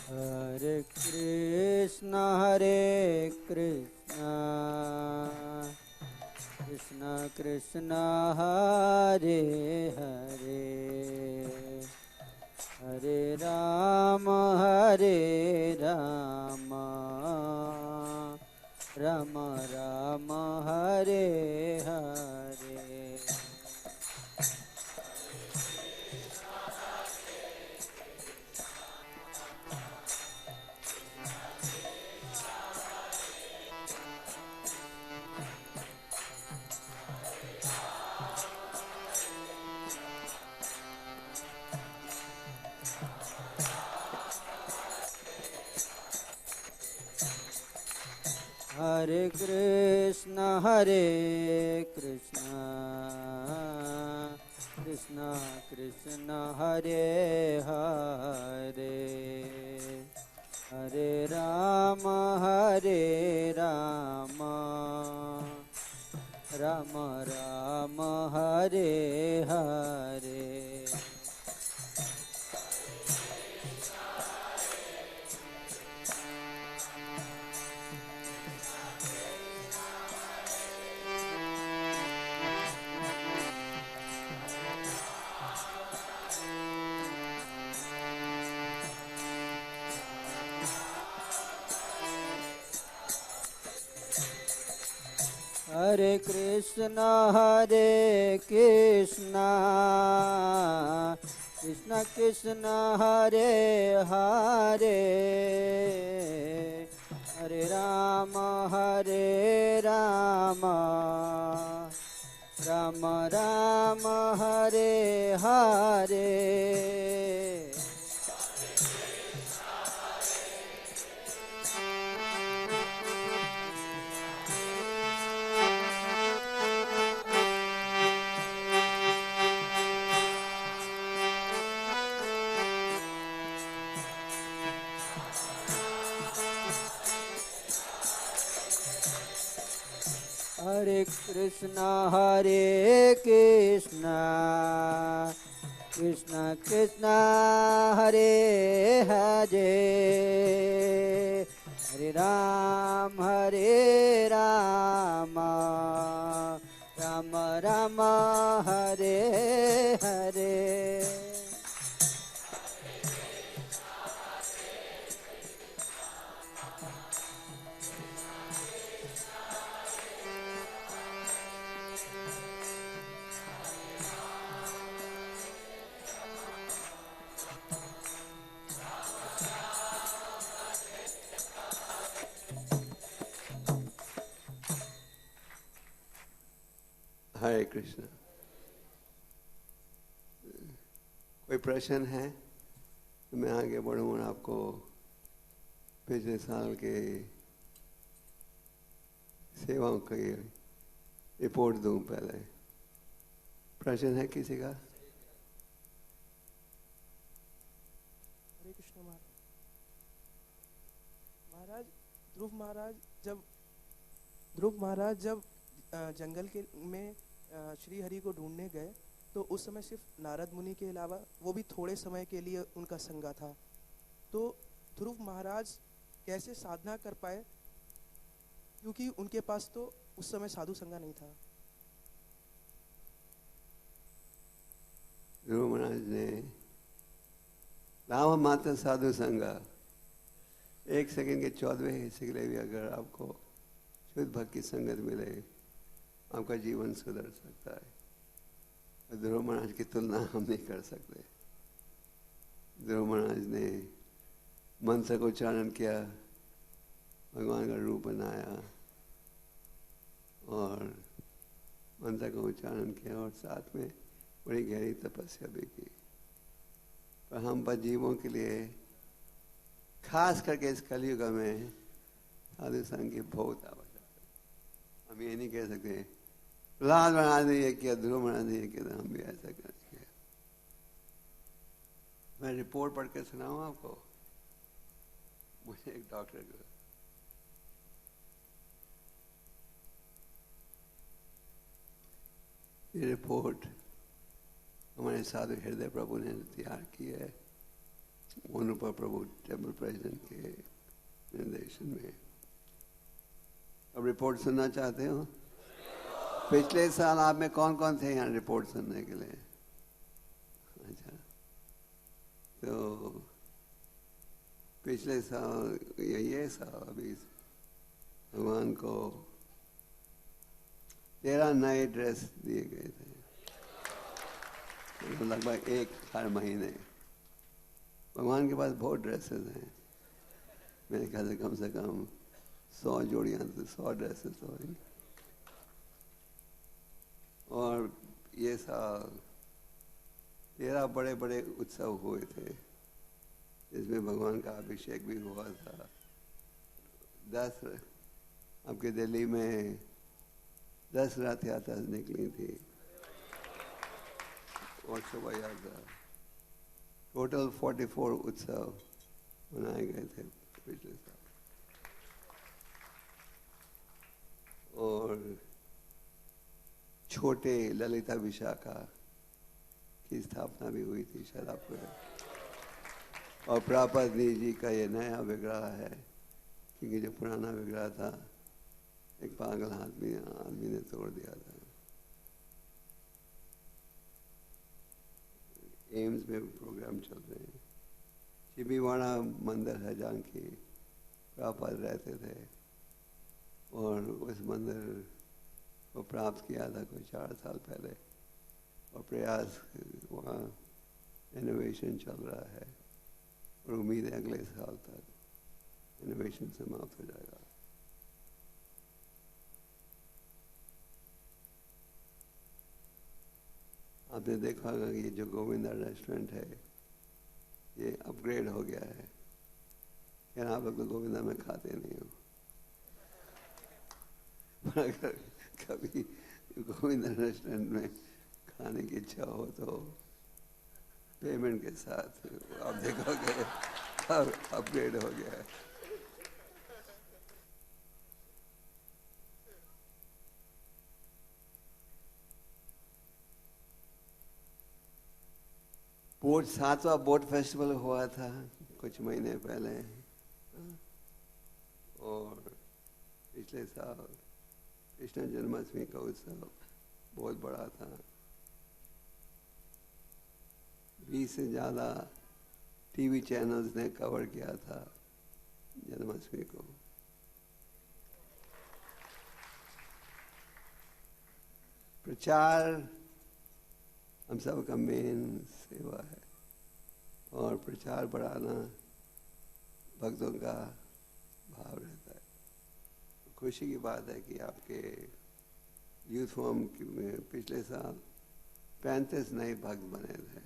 Hare Krishna, Hare Krishna, Krishna Krishna, Hare Hare, Hare Rama, Hare Rama, Rama Rama, Hare Hare. Hare Krishna, Hare Krishna, Krishna Krishna, Hare Hare, Hare Rama, Hare Rama, Rama Rama, Hare Hare. हरे कृष्ण कृष्ण कृष्ण हरे हरे हरे राम राम राम हरे हरे हरे कृष्ण कृष्ण कृष्ण हरे हरे हरे राम राम राम हरे हरे हरे कृष्ण। कोई प्रश्न है तो मैं आगे बढ़ूँ और आपको पिछले साल के सेवाओं की रिपोर्ट दूं। पहले प्रश्न है किसी का? हरे कृष्ण महाराज, ध्रुव महाराज जब जंगल के में श्री हरि को ढूंढने गए तो उस समय सिर्फ नारद मुनि के अलावा वो भी थोड़े समय के लिए उनका संगा था। तो ध्रुव महाराज कैसे साधना कर पाए, क्योंकि उनके पास तो उस समय साधु संगा नहीं था। ध्रुव महाराज ने नाम मात्र साधु संगा 1 सेकंड के 14वें हिस्से के लिए भी अगर आपको शुद्ध भक्त की संगत मिले आपका जीवन सुधर सकता है। ध्रुव महाराज की तुलना हम नहीं कर सकते। ध्रुव महाराज ने मंत्र को उच्चारण किया, भगवान का रूप बनाया और मंत्र को उच्चारण किया और साथ में बड़ी गहरी तपस्या भी की। पर हम पर जीवों के लिए खास करके इस कलयुग में साधु संग की बहुत आवश्यकता है। हम ये नहीं कह सकते प्रहलाद महाराज ने ये किया, ध्रुव महाराज ने ये किया, तो हम भी ऐसा कर किया। मैं रिपोर्ट पढ़ के सुनाऊँ आपको? मुझे एक डॉक्टर को ये रिपोर्ट हमारे साधु हृदय प्रभु ने तैयार की है, अनुपम प्रभु टेम्पल प्रेसिडेंट के निर्देशन में। अब रिपोर्ट सुनना चाहते हो? पिछले साल आप में कौन कौन थे यहाँ रिपोर्ट सुनने के लिए? अच्छा, तो पिछले साल ये साल अभी भगवान को 13 नए ड्रेस दिए गए थे, लगभग 1 हर महीने। भगवान के पास बहुत ड्रेसेस हैं, मेरे ख्याल से कम 100 जोड़ियाँ तो 100 ड्रेसेस तो हैं। और ये साल 13 बड़े बड़े उत्सव हुए थे जिसमें भगवान का अभिषेक भी हुआ था। 10 आपके दिल्ली में 10 रथ यात्रा निकली थी और शोभा यात्रा। टोटल 44 उत्सव मनाए गए थे पिछले साल। और छोटे ललिता विशाखा की स्थापना भी हुई थी शराबपुर। और प्रापदनी जी का ये नया विग्रह है, क्योंकि जो पुराना विग्रह था एक पागल आदमी ने तोड़ दिया था। एम्स में प्रोग्राम चल रहे हैं। चिबीवाड़ा मंदिर है जहाँ की प्रापद रहते थे और उस मंदिर प्राप्त किया था कोई 4 साल पहले, और प्रयास वहाँ इनोवेशन चल रहा है और उम्मीद है अगले साल तक इनोवेशन समाप्त हो जाएगा। आपने देखा होगा कि ये जो गोविंदा रेस्टोरेंट है ये अपग्रेड हो गया है। यार आप लोग तो गोविंदा में खाते नहीं हो, पर अगर कभी गोविंदा रेस्टोरेंट में खाने की इच्छा हो तो पेमेंट के साथ आप देखोगे अब अपग्रेड हो गया है। बोट 7वां बोट फेस्टिवल हुआ था कुछ महीने पहले, और पिछले साल कृष्ण जन्माष्टमी का उत्सव बहुत बड़ा था। 20 से ज़्यादा टीवी चैनल्स ने कवर किया था जन्माष्टमी को। प्रचार हम सब का मेन सेवा है, और प्रचार बढ़ाना भक्तों का भाव रहता है। खुशी की बात है कि आपके यूथ फोरम में पिछले साल 35 नए भक्त बने थे।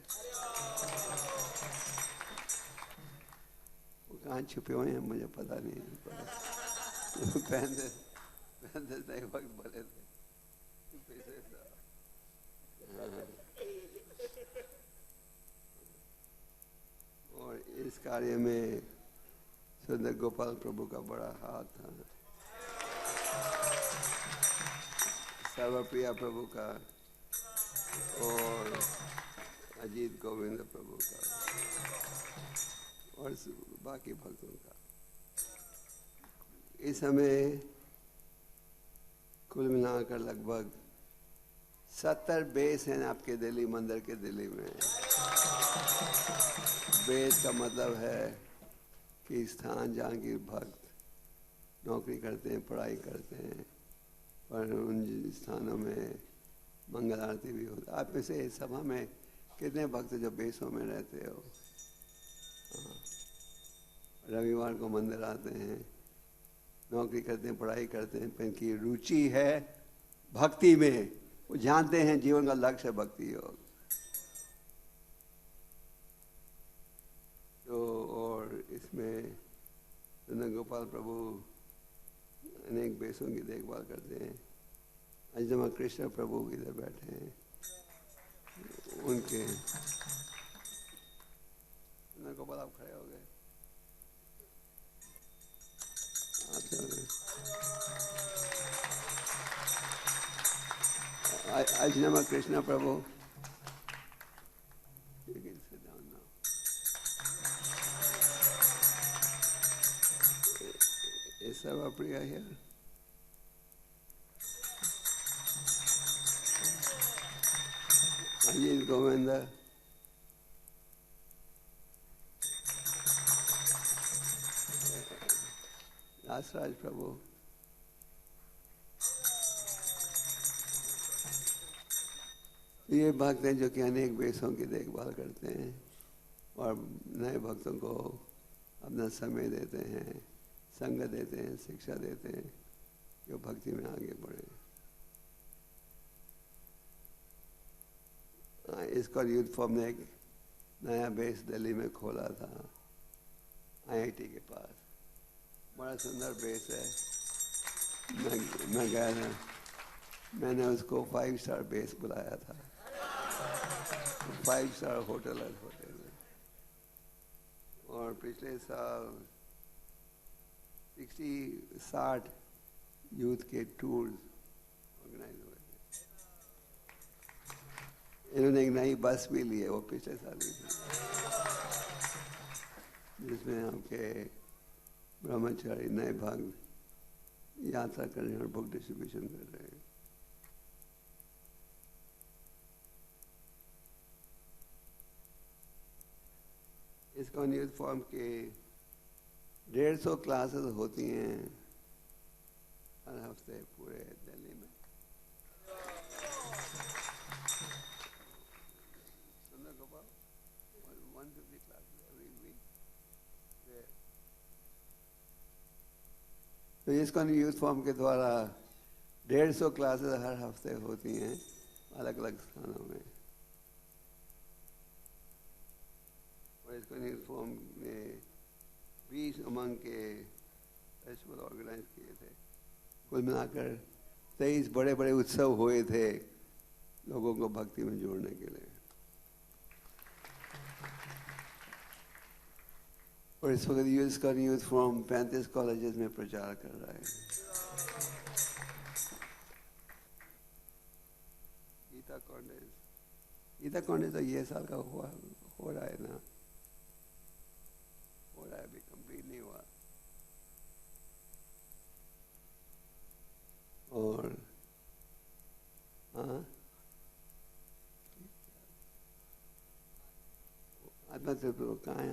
वो कहाँ छुपे हुए हैं मुझे पता नहीं, 35 नए भक्त बने थे पिछले साल। और इस कार्य में सुंदर गोपाल प्रभु का बड़ा हाथ था, सर्वप्रिया प्रभु का और अजीत गोविंद प्रभु का और बाकी भक्तों का। इस समय कुल मिलाकर लगभग 70 बेस हैं आपके दिल्ली मंदिर के दिल्ली में। बेस का मतलब है कि स्थान जहाँ की भक्त नौकरी करते हैं, पढ़ाई करते हैं, पर उन स्थानों में मंगल आरती भी होती है। आप में से इस सभा में कितने भक्त जो बेसों में रहते हो? हाँ, रविवार को मंदिर आते हैं, नौकरी करते हैं, पढ़ाई करते हैं, पर इनकी रुचि है भक्ति में। वो जानते हैं जीवन का लक्ष्य है भक्ति योग। तो और इसमें सुंदर गोपाल प्रभु अनेक बेसों की देखभाल करते हैं। अजमा कृष्ण प्रभु इधर बैठे हैं, उनके सुंदर गोपाल आप खड़े हो गए। अजमा कृष्ण प्रभु सर्वप्रिया here. अजीत गोविंद, दासराज प्रभु, ये भक्त हैं जो कि अनेक बेसों की देखभाल करते हैं और नए भक्तों को अपना समय देते हैं, संग देते हैं, शिक्षा देते हैं जो भक्ति में आगे बढ़े। इसका यूथ फॉर्म ने एक नया बेस दिल्ली में खोला था IIT के पास। बड़ा सुंदर बेस है। मैं गया था, मैंने उसको 5 स्टार बेस बुलाया था, 5 स्टार होटल में। और पिछले साल 60 यूथ के टूर्स ऑर्गेनाइज हुए थे। इन्होंने एक नई बस भी ली है, वो पिछले साल ही थी, जिसमें आपके ब्रह्मचारी नए भक्त यात्रा कर रहे हैं और बुक डिस्ट्रीब्यूशन कर रहे हैं। इसको यूथ फॉर्म के 150 क्लासेस होती हैं हर हफ्ते पूरे दिल्ली में। ISKCON यूथ फॉर्म के द्वारा 150 क्लासेस हर हफ्ते होती हैं अलग अलग स्थानों में। और ISKCON यूथ फॉर्म ने 20 उमंग के फेस्टिवल ऑर्गेनाइज किए थे। कुल मिलाकर 23 बड़े बड़े उत्सव हुए थे लोगों को भक्ति में जोड़ने के लिए। और इस वक्त ISKCON यूथ फॉर्म 35 कॉलेजेस में प्रचार कर रहा है। गीता कॉन्टेस्ट तो ये साल का हो रहा है ना, हो रहा है, अभी कंप्लीट नहीं हुआ। और हाँ, आत्मदेव प्रभु कहाँ है?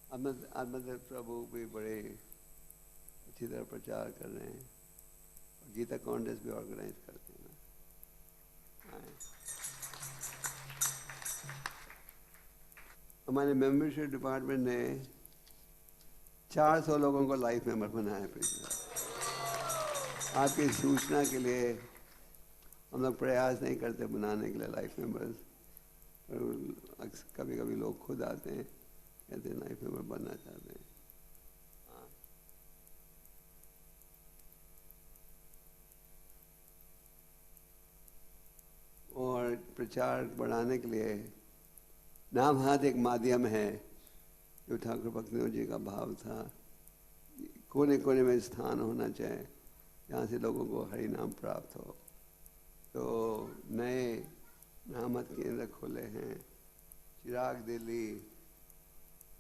आत्मदेव प्रभु भी बड़े अच्छी तरह प्रचार कर रहे हैं और गीता कॉन्टेस्ट भी ऑर्गेनाइज करते हैं ना। हमारे मेंबरशिप डिपार्टमेंट ने 400 लोगों को लाइफ मेंबर बनाया पिछले। आपकी सूचना के लिए हम लोग प्रयास नहीं करते बनाने के लिए लाइफ मेंबर्स, पर कभी कभी लोग खुद आते हैं, कहते हैं लाइफ मेंबर बनना चाहते हैं। और प्रचार बढ़ाने के लिए नाम हाथ एक माध्यम है जो ठाकुर भक्तिनोद जी का भाव था। कोने कोने में स्थान होना चाहिए जहाँ से लोगों को हरि नाम प्राप्त हो। तो नए नामत केंद्र खोले हैं चिराग दिल्ली,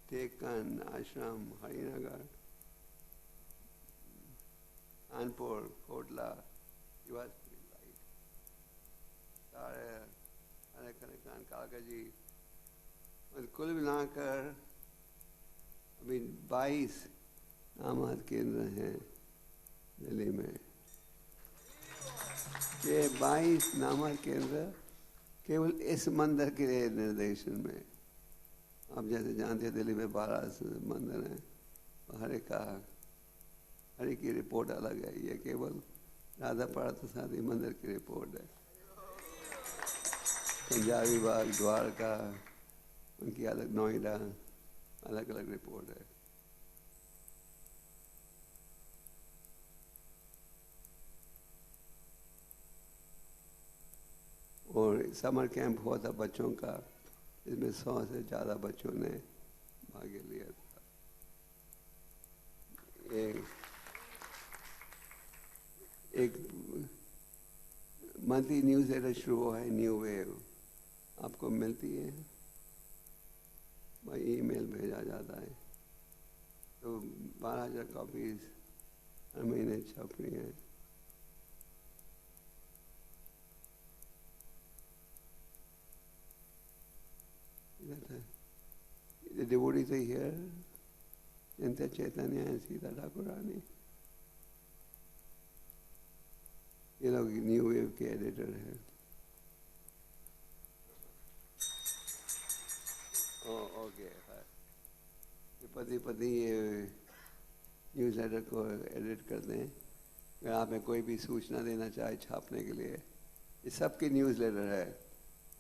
टेकन आश्रम, हरिनगर, कानपुर, कोटला, कालका जी। कुल मिलाकर अभी 22 नामत केंद्र हैं दिल्ली में। ये 22 नामत केंद्र केवल इस मंदिर के निर्देशन में। आप जैसे जानते हैं दिल्ली में 12 मंदिर हैं, हर एक की रिपोर्ट अलग है। ये केवल राधा पार्थसारथी मंदिर की रिपोर्ट है। पंजाबी बाग, द्वारका, उनकी अलग, नोएडा, अलग अलग रिपोर्ट है। और समर कैंप हुआ था बच्चों का, इसमें 100 से ज़्यादा बच्चों ने भाग लिया था। एक मंथली न्यूज़ लेटर शुरू हुआ है, न्यू वेव, आपको मिलती है, भाई ईमेल भेजा जाता है। तो 12,000 कॉपीज हर महीने छप रही हैं। The devotees are here, Nitya Chaitanya and Sita Thakurani। ये लोग न्यू वेव के एडिटर हैं। ओके, पति ये न्यूज़ लेटर को एडिट करते हैं। अगर आप में कोई भी सूचना देना चाहे छापने के लिए, ये सबकी न्यूज़ लेटर है,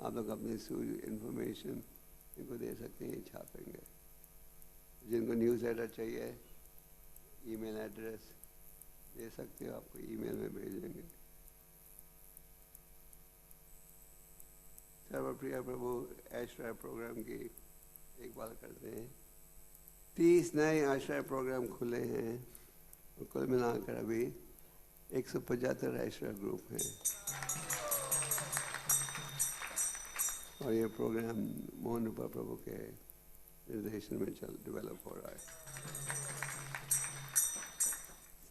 आप लोग अपनी इंफॉर्मेशन इनको दे सकते हैं, ये छापेंगे। जिनको न्यूज़ लेटर चाहिए ईमेल एड्रेस दे सकते हो, आपको ईमेल में भेजेंगे। सर्वप्रिय प्रभु आश्रय प्रोग्राम की एक बात करते हैं। 30 नए आश्रय प्रोग्राम खुले हैं और कुल मिलाकर अभी 175 आश्रय ग्रुप हैं। और ये प्रोग्राम मोहन रूपा प्रभु के निर्देशन में डेवलप हो रहा है।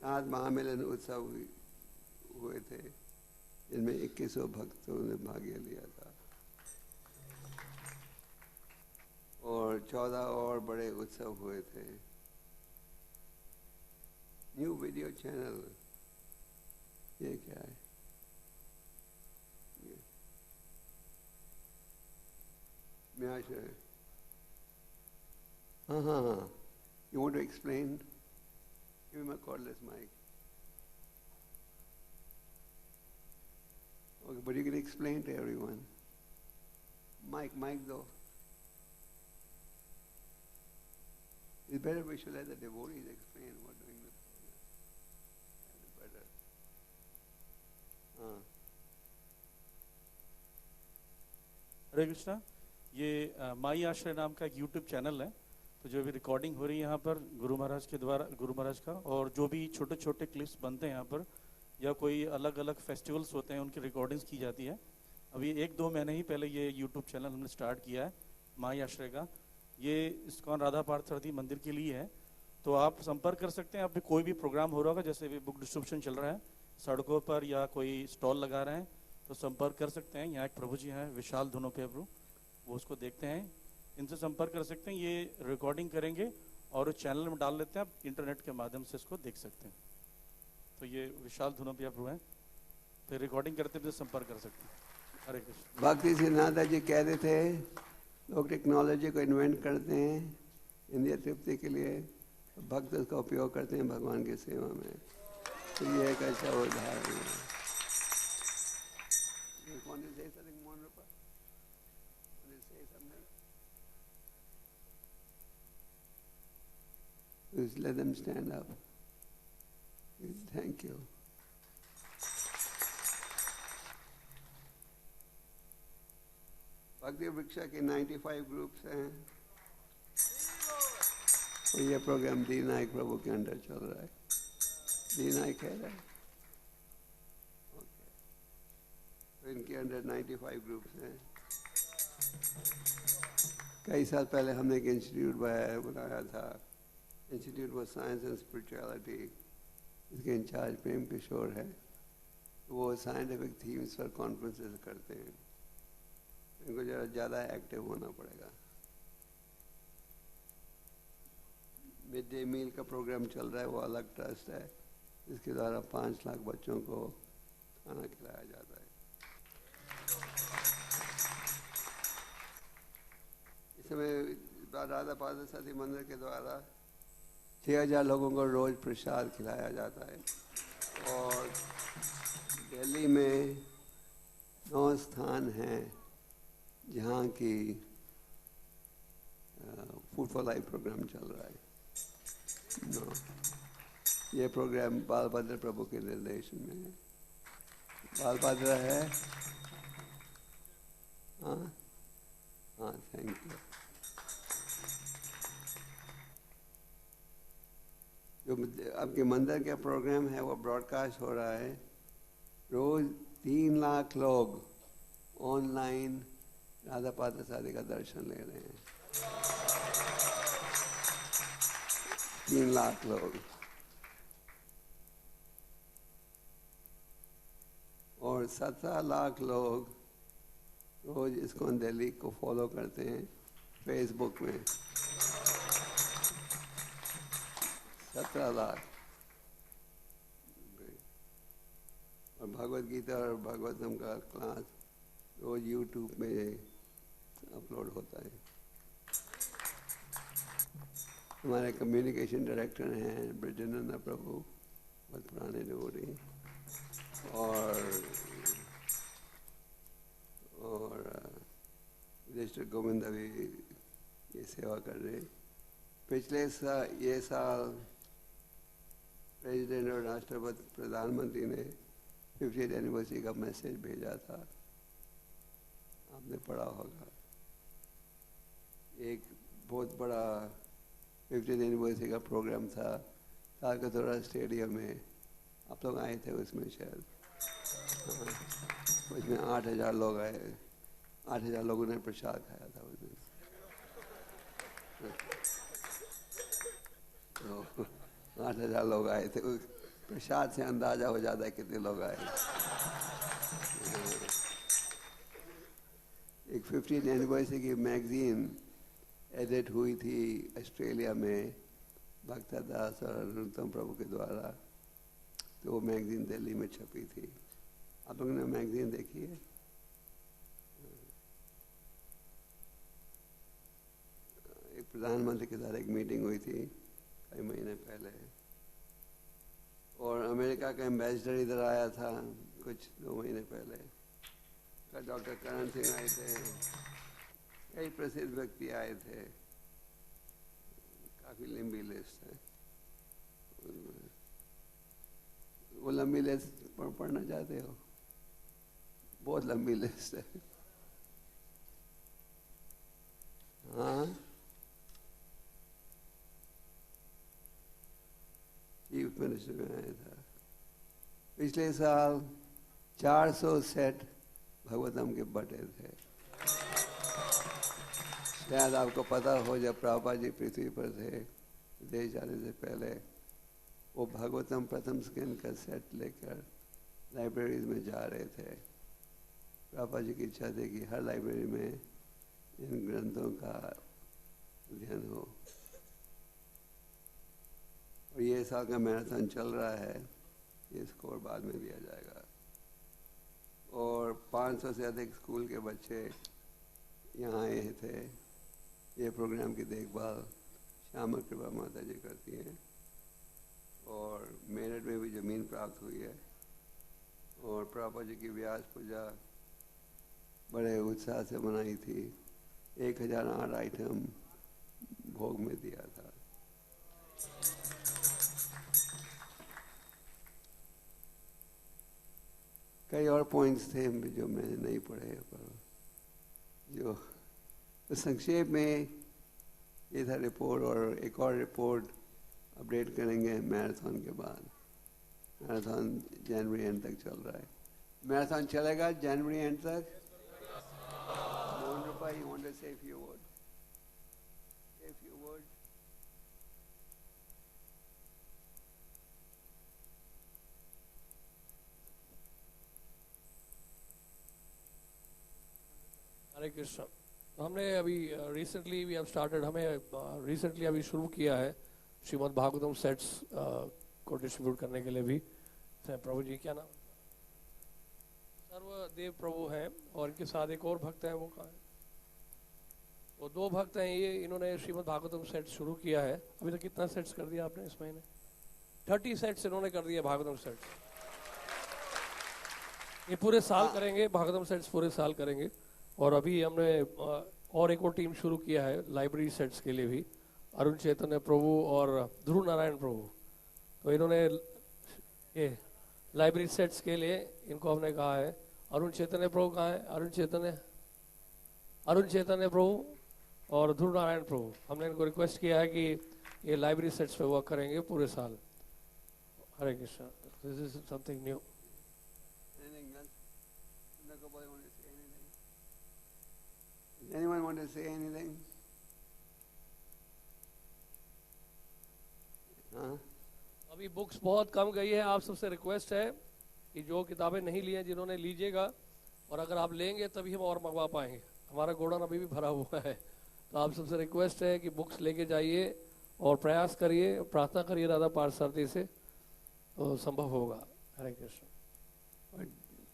7 महामिलन उत्सव हुए थे जिनमें 2100 भक्तों ने भाग लिया था और 14 और बड़े उत्सव हुए थे। न्यू वीडियो चैनल, ये क्या है? हाँ, you want to explain? Give him a cordless mic. Okay, but you can explain to everyone. Mic though. It's better we should let the devotees explain what doing this program. That's better. हरे कृष्णा। ये माई आश्रय नाम का एक YouTube channel है, तो जो भी recording हो रही है यहाँ पर गुरु महाराज के द्वारा, गुरु महाराज का, और जो भी छोटे छोटे क्लिप्स बनते हैं यहाँ पर या कोई अलग अलग फेस्टिवल्स होते हैं उनकी रिकॉर्डिंग्स की जाती है। अभी 1-2 महीने ही पहले ये यूट्यूब चैनल हमने स्टार्ट किया है माई आश्रय का। ये इस्कॉन राधा पार्थसारथी मंदिर के लिए है, तो आप संपर्क कर सकते हैं। आप भी कोई भी प्रोग्राम हो रहा होगा, जैसे भी बुक डिस्ट्रीब्यूशन चल रहा है सड़कों पर या कोई स्टॉल लगा रहे हैं, तो संपर्क कर सकते हैं। यहाँ एक प्रभु जी हैं विशाल धुनों पे प्रभु, वो उसको देखते हैं, इनसे संपर्क कर सकते हैं। ये रिकॉर्डिंग करेंगे और चैनल में डाल लेते हैं, आप इंटरनेट के माध्यम से इसको देख सकते हैं। तो ये विशाल धुनों पे प्रभु हैं, तो रिकॉर्डिंग करते हुए संपर्क कर सकते हैं। हरे कृष्ण। भक्ति सिद्धांत जी कह रहे थे लोग टेक्नोलॉजी को इन्वेंट करते हैं इंद्रिय तृप्ति के लिए, भक्त उसका उपयोग करते हैं भगवान की सेवा में। तो ये एक अच्छा उदाहरण है। Please let them stand up. Thank you. भक्ति वृक्षा के 95 ग्रुप्स हैं और ये प्रोग्राम दी नायक प्रभु के अंडर चल रहा है। दी नायक है ना? ओके। तो इनके अंडर 95 ग्रुप्स हैं। कई साल पहले हमने एक इंस्टीट्यूट बनाया था, institute for science and spirituality. इसके इंचार्ज प्रेम किशोर है। वो साइंटिफिक थीम्स पर कॉन्फ्रेंसेस करते हैं। इनको जरा ज़्यादा एक्टिव होना पड़ेगा। मिड डे मील का प्रोग्राम चल रहा है, वो अलग ट्रस्ट है, इसके द्वारा 5 लाख बच्चों को खाना खिलाया जाता है। इस समय राधा पार्थसारथी मंदिर के द्वारा 6000 लोगों को रोज प्रसाद खिलाया जाता है। और दिल्ली में 9 स्थान हैं जहाँ की फूड फॉर लाइफ प्रोग्राम चल रहा है। ये प्रोग्राम बालभद्र प्रभु के निर्देशन में है। बालभद्र है। हाँ, थैंक यू। जो आपके मंदिर का प्रोग्राम है वो ब्रॉडकास्ट हो रहा है। रोज 3 लाख लोग ऑनलाइन राधा पार्थसारथी का दर्शन ले रहे हैं। 3 लाख लोग। और 17 लाख लोग रोज इस्कॉन दिल्ली को फॉलो करते हैं फेसबुक में। 17 लाख। और भगवद गीता और भागवतम का क्लास रोज यूट्यूब में अपलोड होता है। हमारे कम्युनिकेशन डायरेक्टर हैं ब्रजनंदा प्रभु, बहुत पुराने डिवोटी, और रजिस्टर गोविंद भी ये सेवा कर रहे। पिछले ये साल प्रेसिडेंट और राष्ट्रपति प्रधानमंत्री ने 50th एनिवर्सरी का मैसेज भेजा था, आपने पढ़ा होगा। एक बहुत बड़ा 50th एनिवर्सरी का प्रोग्राम था तालकतोरा स्टेडियम में, आप लोग आए थे उसमें शायद। उसमें 8000 लोग आए, 8000 लोगों ने प्रसाद खाया था उसमें। तो 8000 लोग आए थे। प्रसाद से अंदाजा हो जाता है कितने लोग आए। एक 50th एनिवर्सरी की मैगजीन एडिट हुई थी ऑस्ट्रेलिया में भक्ता दास और अनुत्तम प्रभु के द्वारा, तो वो मैगजीन दिल्ली में छपी थी। आप लोगों ने मैगजीन देखी है? एक प्रधानमंत्री के साथ एक मीटिंग हुई थी कई महीने पहले, और अमेरिका का एम्बेसडर इधर आया था कुछ 2 महीने पहले, डॉक्टर करण सिंह आए थे, कई प्रसिद्ध व्यक्ति आए थे, काफ़ी लंबी लिस्ट है। वो लंबी लिस्ट पढ़ना चाहते हो? बहुत लंबी लिस्ट है। हाँ, चीफ मिनिस्टर में आया था। पिछले साल 400 सेट भगवतम के बटे थे। शायद आपको पता हो, जब प्रभुपाद जी पृथ्वी पर थे देश जाने से पहले, वो भगवतम प्रथम स्कैन का सेट लेकर लाइब्रेरीज में जा रहे थे। प्रभुपाद जी की इच्छा थी कि हर लाइब्रेरी में इन ग्रंथों का अध्ययन हो। और ये साल का मैराथन चल रहा है, ये स्कोर बाद में दिया जाएगा। और 500 से अधिक स्कूल के बच्चे यहाँ आए थे। ये प्रोग्राम की देखभाल श्यामा कृपा माता जी करती हैं। और मेरठ में भी ज़मीन प्राप्त हुई है। और प्रभुपाद जी की व्यास पूजा बड़े उत्साह से मनाई थी। 1008 आइटम भोग में दिया था। कई और पॉइंट्स थे जो मैंने नहीं पढ़े, पर जो तो संक्षेप में ये था रिपोर्ट। और एक और रिपोर्ट अपडेट करेंगे मैराथन के बाद। मैराथन जनवरी एंड तक चल रहा है। मैराथन चलेगा जनवरी एंड तक। मोहन रूपा, you want to say a few words? Say a few words. हरे कृष्ण। हमने अभी रिसेंटली वी हैव स्टार्टेड, हमें रिसेंटली अभी शुरू किया है श्रीमद् भागवतम सेट्स को डिस्ट्रीब्यूट करने के लिए भी। प्रभु जी क्या नाम? सर्वदेव प्रभु हैं और इनके साथ एक और भक्त हैं, वो कहाँ है? वो 2 भक्त हैं। ये इन्होंने श्रीमद् भागवतम सेट्स शुरू किया है। अभी तक कितना सेट्स कर दिया आपने इस महीने? 30 सेट्स इन्होंने कर दिया भागवतम सेट्स। ये पूरे साल करेंगे, भागवतम सेट्स पूरे साल करेंगे। और अभी हमने और एक और टीम शुरू किया है लाइब्रेरी सेट्स के लिए भी, अरुण चैतन्य प्रभु और ध्रुव नारायण प्रभु। तो इन्होंने ये लाइब्रेरी सेट्स के लिए इनको हमने कहा है। अरुण चैतन्य प्रभु कहाँ है? अरुण चैतन्य प्रभु और ध्रुव नारायण प्रभु, हमने इनको रिक्वेस्ट किया है कि ये लाइब्रेरी सेट्स पे वर्क करेंगे पूरे साल। Hare Krishna. This is something new. Anyone want to say anything? हाँ? अभी बुक्स बहुत कम गई है। आप सबसे रिक्वेस्ट है कि जो किताबें नहीं ली हैं जिन्होंने लीजिएगा, और अगर आप लेंगे तभी हम और मंगवा पाएंगे। हमारा गोडाउन अभी भी भरा हुआ है। तो आप सबसे रिक्वेस्ट है कि बुक्स लेके जाइए और प्रयास करिए, प्रार्थना करिए राधा पार्षदी से, तो संभव होगा। हरे कृष्ण।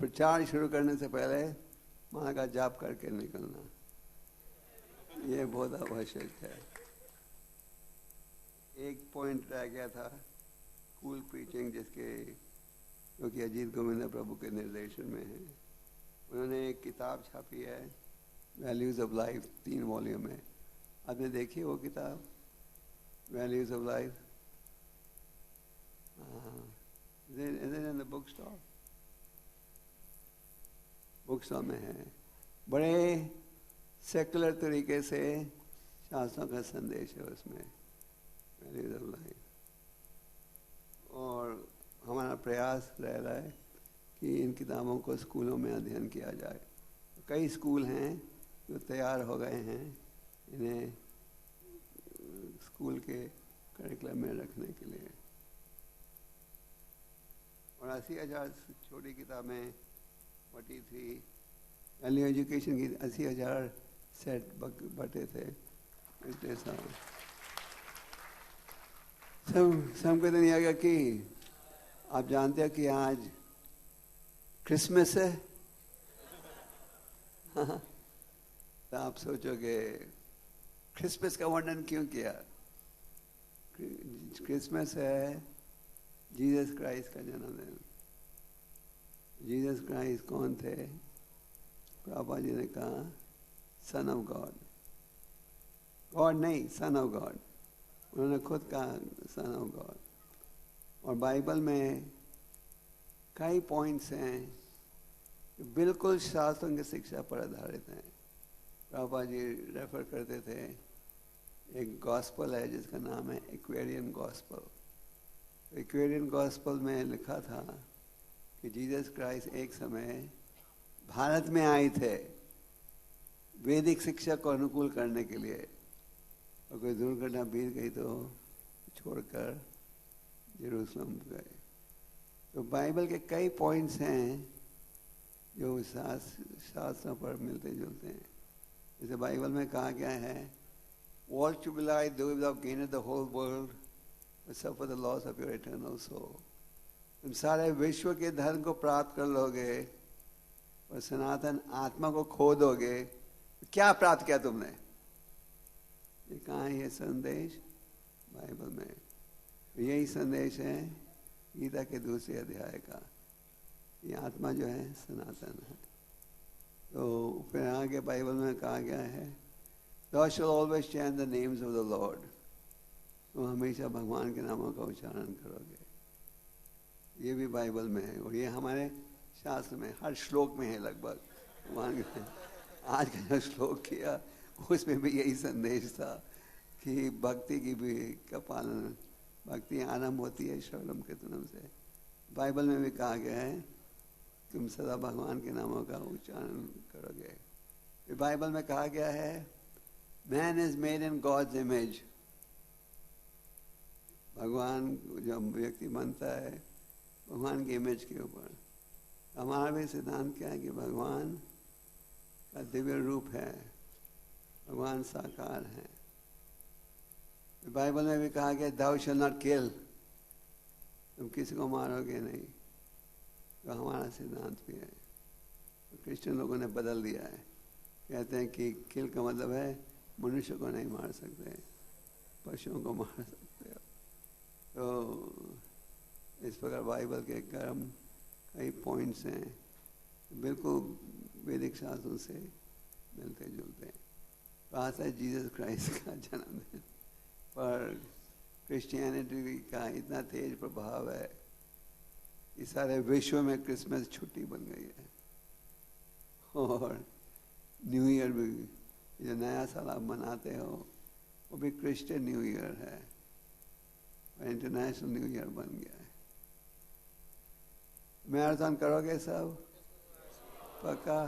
प्रचार शुरू करने से पहले माँ का जाप करके निकलना, ये बहुत आवश्यक है। एक पॉइंट रह गया था, स्कूल प्रीचिंग, जो कि अजीत गोविंद प्रभु के निर्देशन में है। उन्होंने एक किताब छापी है, वैल्यूज ऑफ लाइफ, 3 वॉल्यूम है। आपने देखी वो किताब, values of life? In the book stall? Book stall में है। बड़े सेकुलर तरीके से शास्त्रों का संदेश है उसमें, वैल्यूज ऑफ लाइफ। और हमारा प्रयास रह रहा है कि इन किताबों को स्कूलों में अध्ययन किया जाए। कई स्कूल हैं जो तैयार हो गए हैं इन्हें स्कूल के करिकुलम में रखने के लिए। और 80,000 छोटी किताबें, 43 वैल्यू एजुकेशन की 80,000 सेट बटे थे पिछले साल। सबको तो नहीं आ गया कि आप जानते हैं कि आज क्रिसमस है। तो आप सोचोगे क्रिसमस का वर्णन क्यों किया? क्रिसमस है जीसस क्राइस्ट का जन्मदिन। जीसस क्राइस्ट कौन थे? प्रभुपाद जी ने कहा सन ऑफ गॉड। गॉड नहीं, सन ऑफ गॉड। उन्होंने खुद कहा सन ऑफ गॉड। और बाइबल में कई पॉइंट्स हैं बिल्कुल शास्त्रों की शिक्षा पर आधारित हैं। प्रभुपाद जी रेफर करते थे, एक गॉस्पल है जिसका नाम है एक्वेरियन गॉस्पल। एक्वेरियन गॉस्पल में लिखा था कि जीसस क्राइस्ट एक समय भारत में आए थे वैदिक शिक्षा को अनुकूल करने के लिए, और कोई दुर्घटना बीत गई तो छोड़कर यरूशलेम गए। तो बाइबल के कई पॉइंट्स हैं जो शास्त्रों पर मिलते जुलते हैं। जैसे बाइबल में कहा गया है, What should be like though you have gained the whole world but suffer the loss of your eternal soul? तुम सारे विश्व के धन को प्राप्त कर लोगे और सनातन आत्मा को खो दोगे, क्या प्राप्त किया तुमने? ये कहाँ है ये संदेश? बाइबल में। यही संदेश है गीता के दूसरे अध्याय का। ये आत्मा जो है सनातन है। तो फिर आगे बाइबल में कहा गया है, Thou shall always chant the names of the Lord. तुम हमेशा भगवान के नामों का उच्चारण करोगे। ये भी बाइबल में है और ये हमारे शास्त्र में हर श्लोक में है लगभग। भगवान के आज का जो श्लोक किया उसमें भी यही संदेश था कि भक्ति की भी का पालन, भक्ति आरंभ होती है श्रवणम कीर्तनम से। बाइबल में भी कहा गया है तुम सदा भगवान के नामों का उच्चारण करोगे। फिर बाइबल में कहा गया है Man is made in God's image. भगवान जब व्यक्ति बनता है भगवान की इमेज के ऊपर। हमारा भी सिद्धांत क्या है कि भगवान का दिव्य रूप है, भगवान साकार है। बाइबल में भी कहा गया Thou shall not kill, तुम किसी को मारोगे नहीं। तो हमारा सिद्धांत भी है। तो क्रिश्चियन लोगों ने बदल दिया है, कहते हैं कि किल का मतलब है मनुष्य को नहीं मार सकते, पशुओं को मार सकते हो। तो इस प्रकार बाइबल के कई पॉइंट्स हैं बिल्कुल वैदिक शास्त्रों से मिलते जुलते हैं। तो आज है जीसस क्राइस्ट का जन्मदिन, पर क्रिश्चियनिटी का इतना तेज प्रभाव है कि सारे विश्व में क्रिसमस छुट्टी बन गई है। और न्यू ईयर भी जो नया साल आप मनाते हो वो भी क्रिश्चियन न्यू ईयर है और इंटरनेशनल न्यू ईयर बन गया है। मैराथन करोगे सब? पक्का?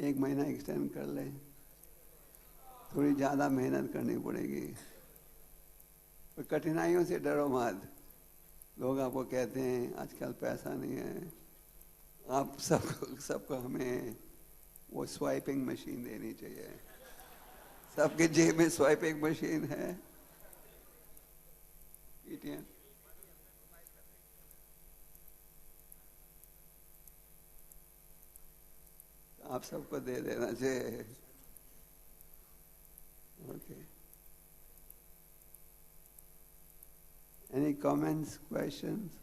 1 महीना एक्सटेंड कर ले, थोड़ी ज़्यादा मेहनत करनी पड़ेगी। पर कठिनाइयों से डरो मत। लोग आपको कहते हैं आजकल पैसा नहीं है, आप सबको हमें वो स्वाइपिंग मशीन देनी चाहिए। सबके जेब में स्वाइपिंग मशीन है। ATM आप सबको दे देना चाहिए। Okay, any comments, questions?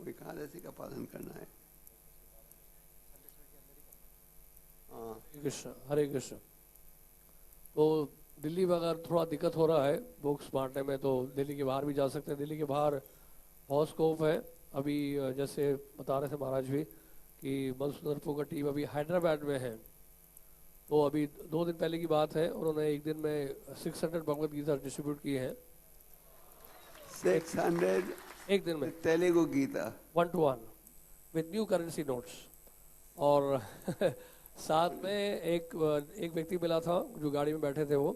Ekadashi का पालन करना है। हरे कृष्ण, हरे कृष्ण। तो दिल्ली में अगर थोड़ा दिक्कत हो रहा है बुक्स बांटने में तो दिल्ली के बाहर भी जा सकते हैं। दिल्ली के बाहर बहुत स्कोप है। अभी जैसे बता रहे थे महाराज भी कि मधुसूदनपुर का टीम अभी हैदराबाद में है। तो अभी 2 दिन पहले की बात है, उन्होंने एक दिन में 600 भगवद गीता डिस्ट्रीब्यूट की है। 600 एक दिन में Telugu Gita 1-to-1 with new currency notes. और साथ में एक व्यक्ति मिला था जो गाड़ी में बैठे थे वो,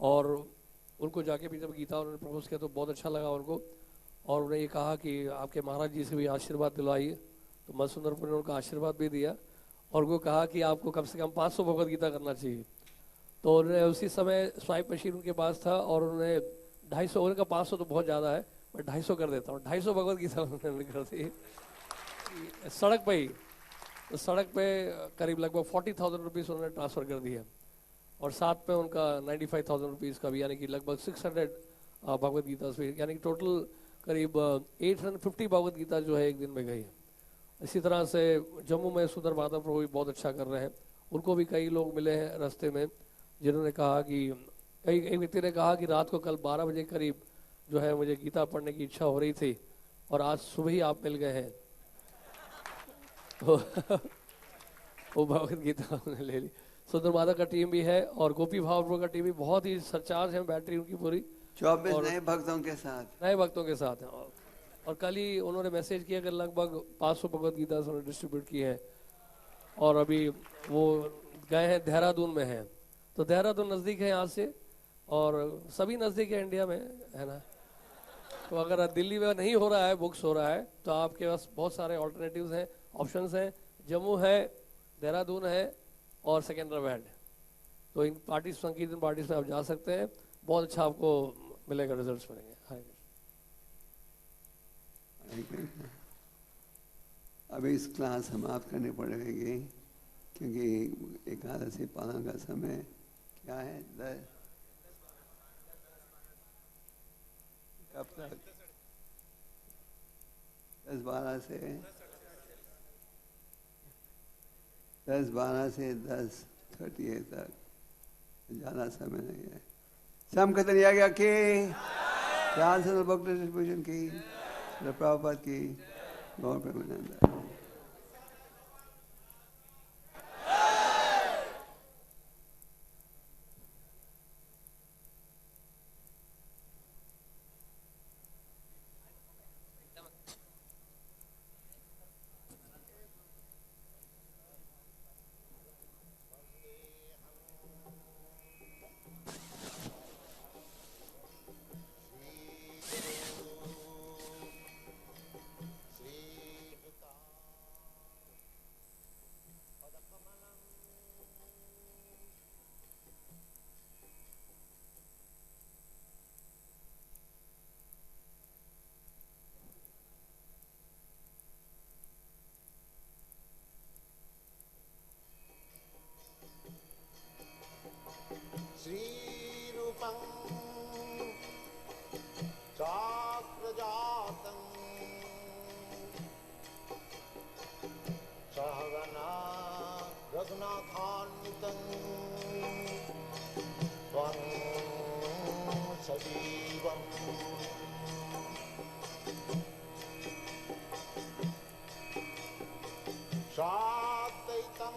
और उनको जाके भी जब गीता उन्होंने प्रपोज किया तो बहुत अच्छा लगा उनको। और उन्हें ये कहा कि आपके महाराज जी से भी आशीर्वाद दिलवाइए। तो मधुसूदनपुर ने उनका आशीर्वाद भी दिया और उनको कहा कि आपको कम से कम 500 भगवद गीता करना चाहिए। तो उन्होंने उसी समय स्वाइप मशीन उनके पास था और उन्होंने 250, उन्होंने कहा 500 तो बहुत ज़्यादा है, मैं 250 कर देता हूँ। 250 भगवद गीता उन्होंने कर दी सड़क पे ही। तो सड़क पे करीब लगभग 40,000 रुपीज़ उन्होंने ट्रांसफ़र कर दिया। और साथ में उनका 95,000 रुपीज़ का भी, यानी कि लगभग 600 भगवत गीता से, यानी कि टोटल करीब 850 भगवत गीता जो है एक दिन में गई है। इसी तरह से जम्मू में सुंदर माधव प्रभु भी बहुत अच्छा कर रहे हैं। उनको भी कई लोग मिले हैं रास्ते में जिन्होंने कहा कि एक व्यक्ति ने कहा कि रात को कल 12 बजे करीब जो है मुझे गीता पढ़ने की इच्छा हो रही थी और आज सुबह ही आप मिल गए हैं। तो वो भगवत गीता उन्होंने ले ली। सुंदर माधव का टीम भी है और गोपी भाव का टीम भी बहुत ही सरचार्ज है, बैटरी उनकी पूरी 24 नए भक्तों के साथ, नए भक्तों के साथ हैं। और कल ही उन्होंने मैसेज किया कि लगभग 500 भगवत गीता उन्होंने डिस्ट्रीब्यूट की है और अभी वो गए हैं देहरादून में हैं। तो देहरादून नज़दीक है यहाँ से और सभी नज़दीक है इंडिया में, है ना। तो अगर दिल्ली में नहीं हो रहा है, बुक्स हो रहा है, तो आपके पास बहुत सारे ऑल्टरनेटिव्स हैं, ऑप्शंस हैं। जम्मू है, देहरादून है और सिकंदराबाद है। तो इन पार्टी संकीर्तन पार्टीज में आप जा सकते हैं, बहुत अच्छा आपको मिलेगा, रिजल्ट्स मिलेंगे। अभी इस क्लास समाप्त करनी पड़ेगी क्योंकि एकादशी पालन का समय क्या है, कब तक? 10-12 से 10:30 तक, ज़्यादा समय नहीं है। शाम का दिन आ गया कि ध्यान से भक्त डिस्ट्रीब्यूशन की, प्रभुपाद की, गौर प्रेमानंद। श्रीरूपं चाक्रजातं सहगना रघुनाथान्वितं त्वं सजीवं साद्वैतं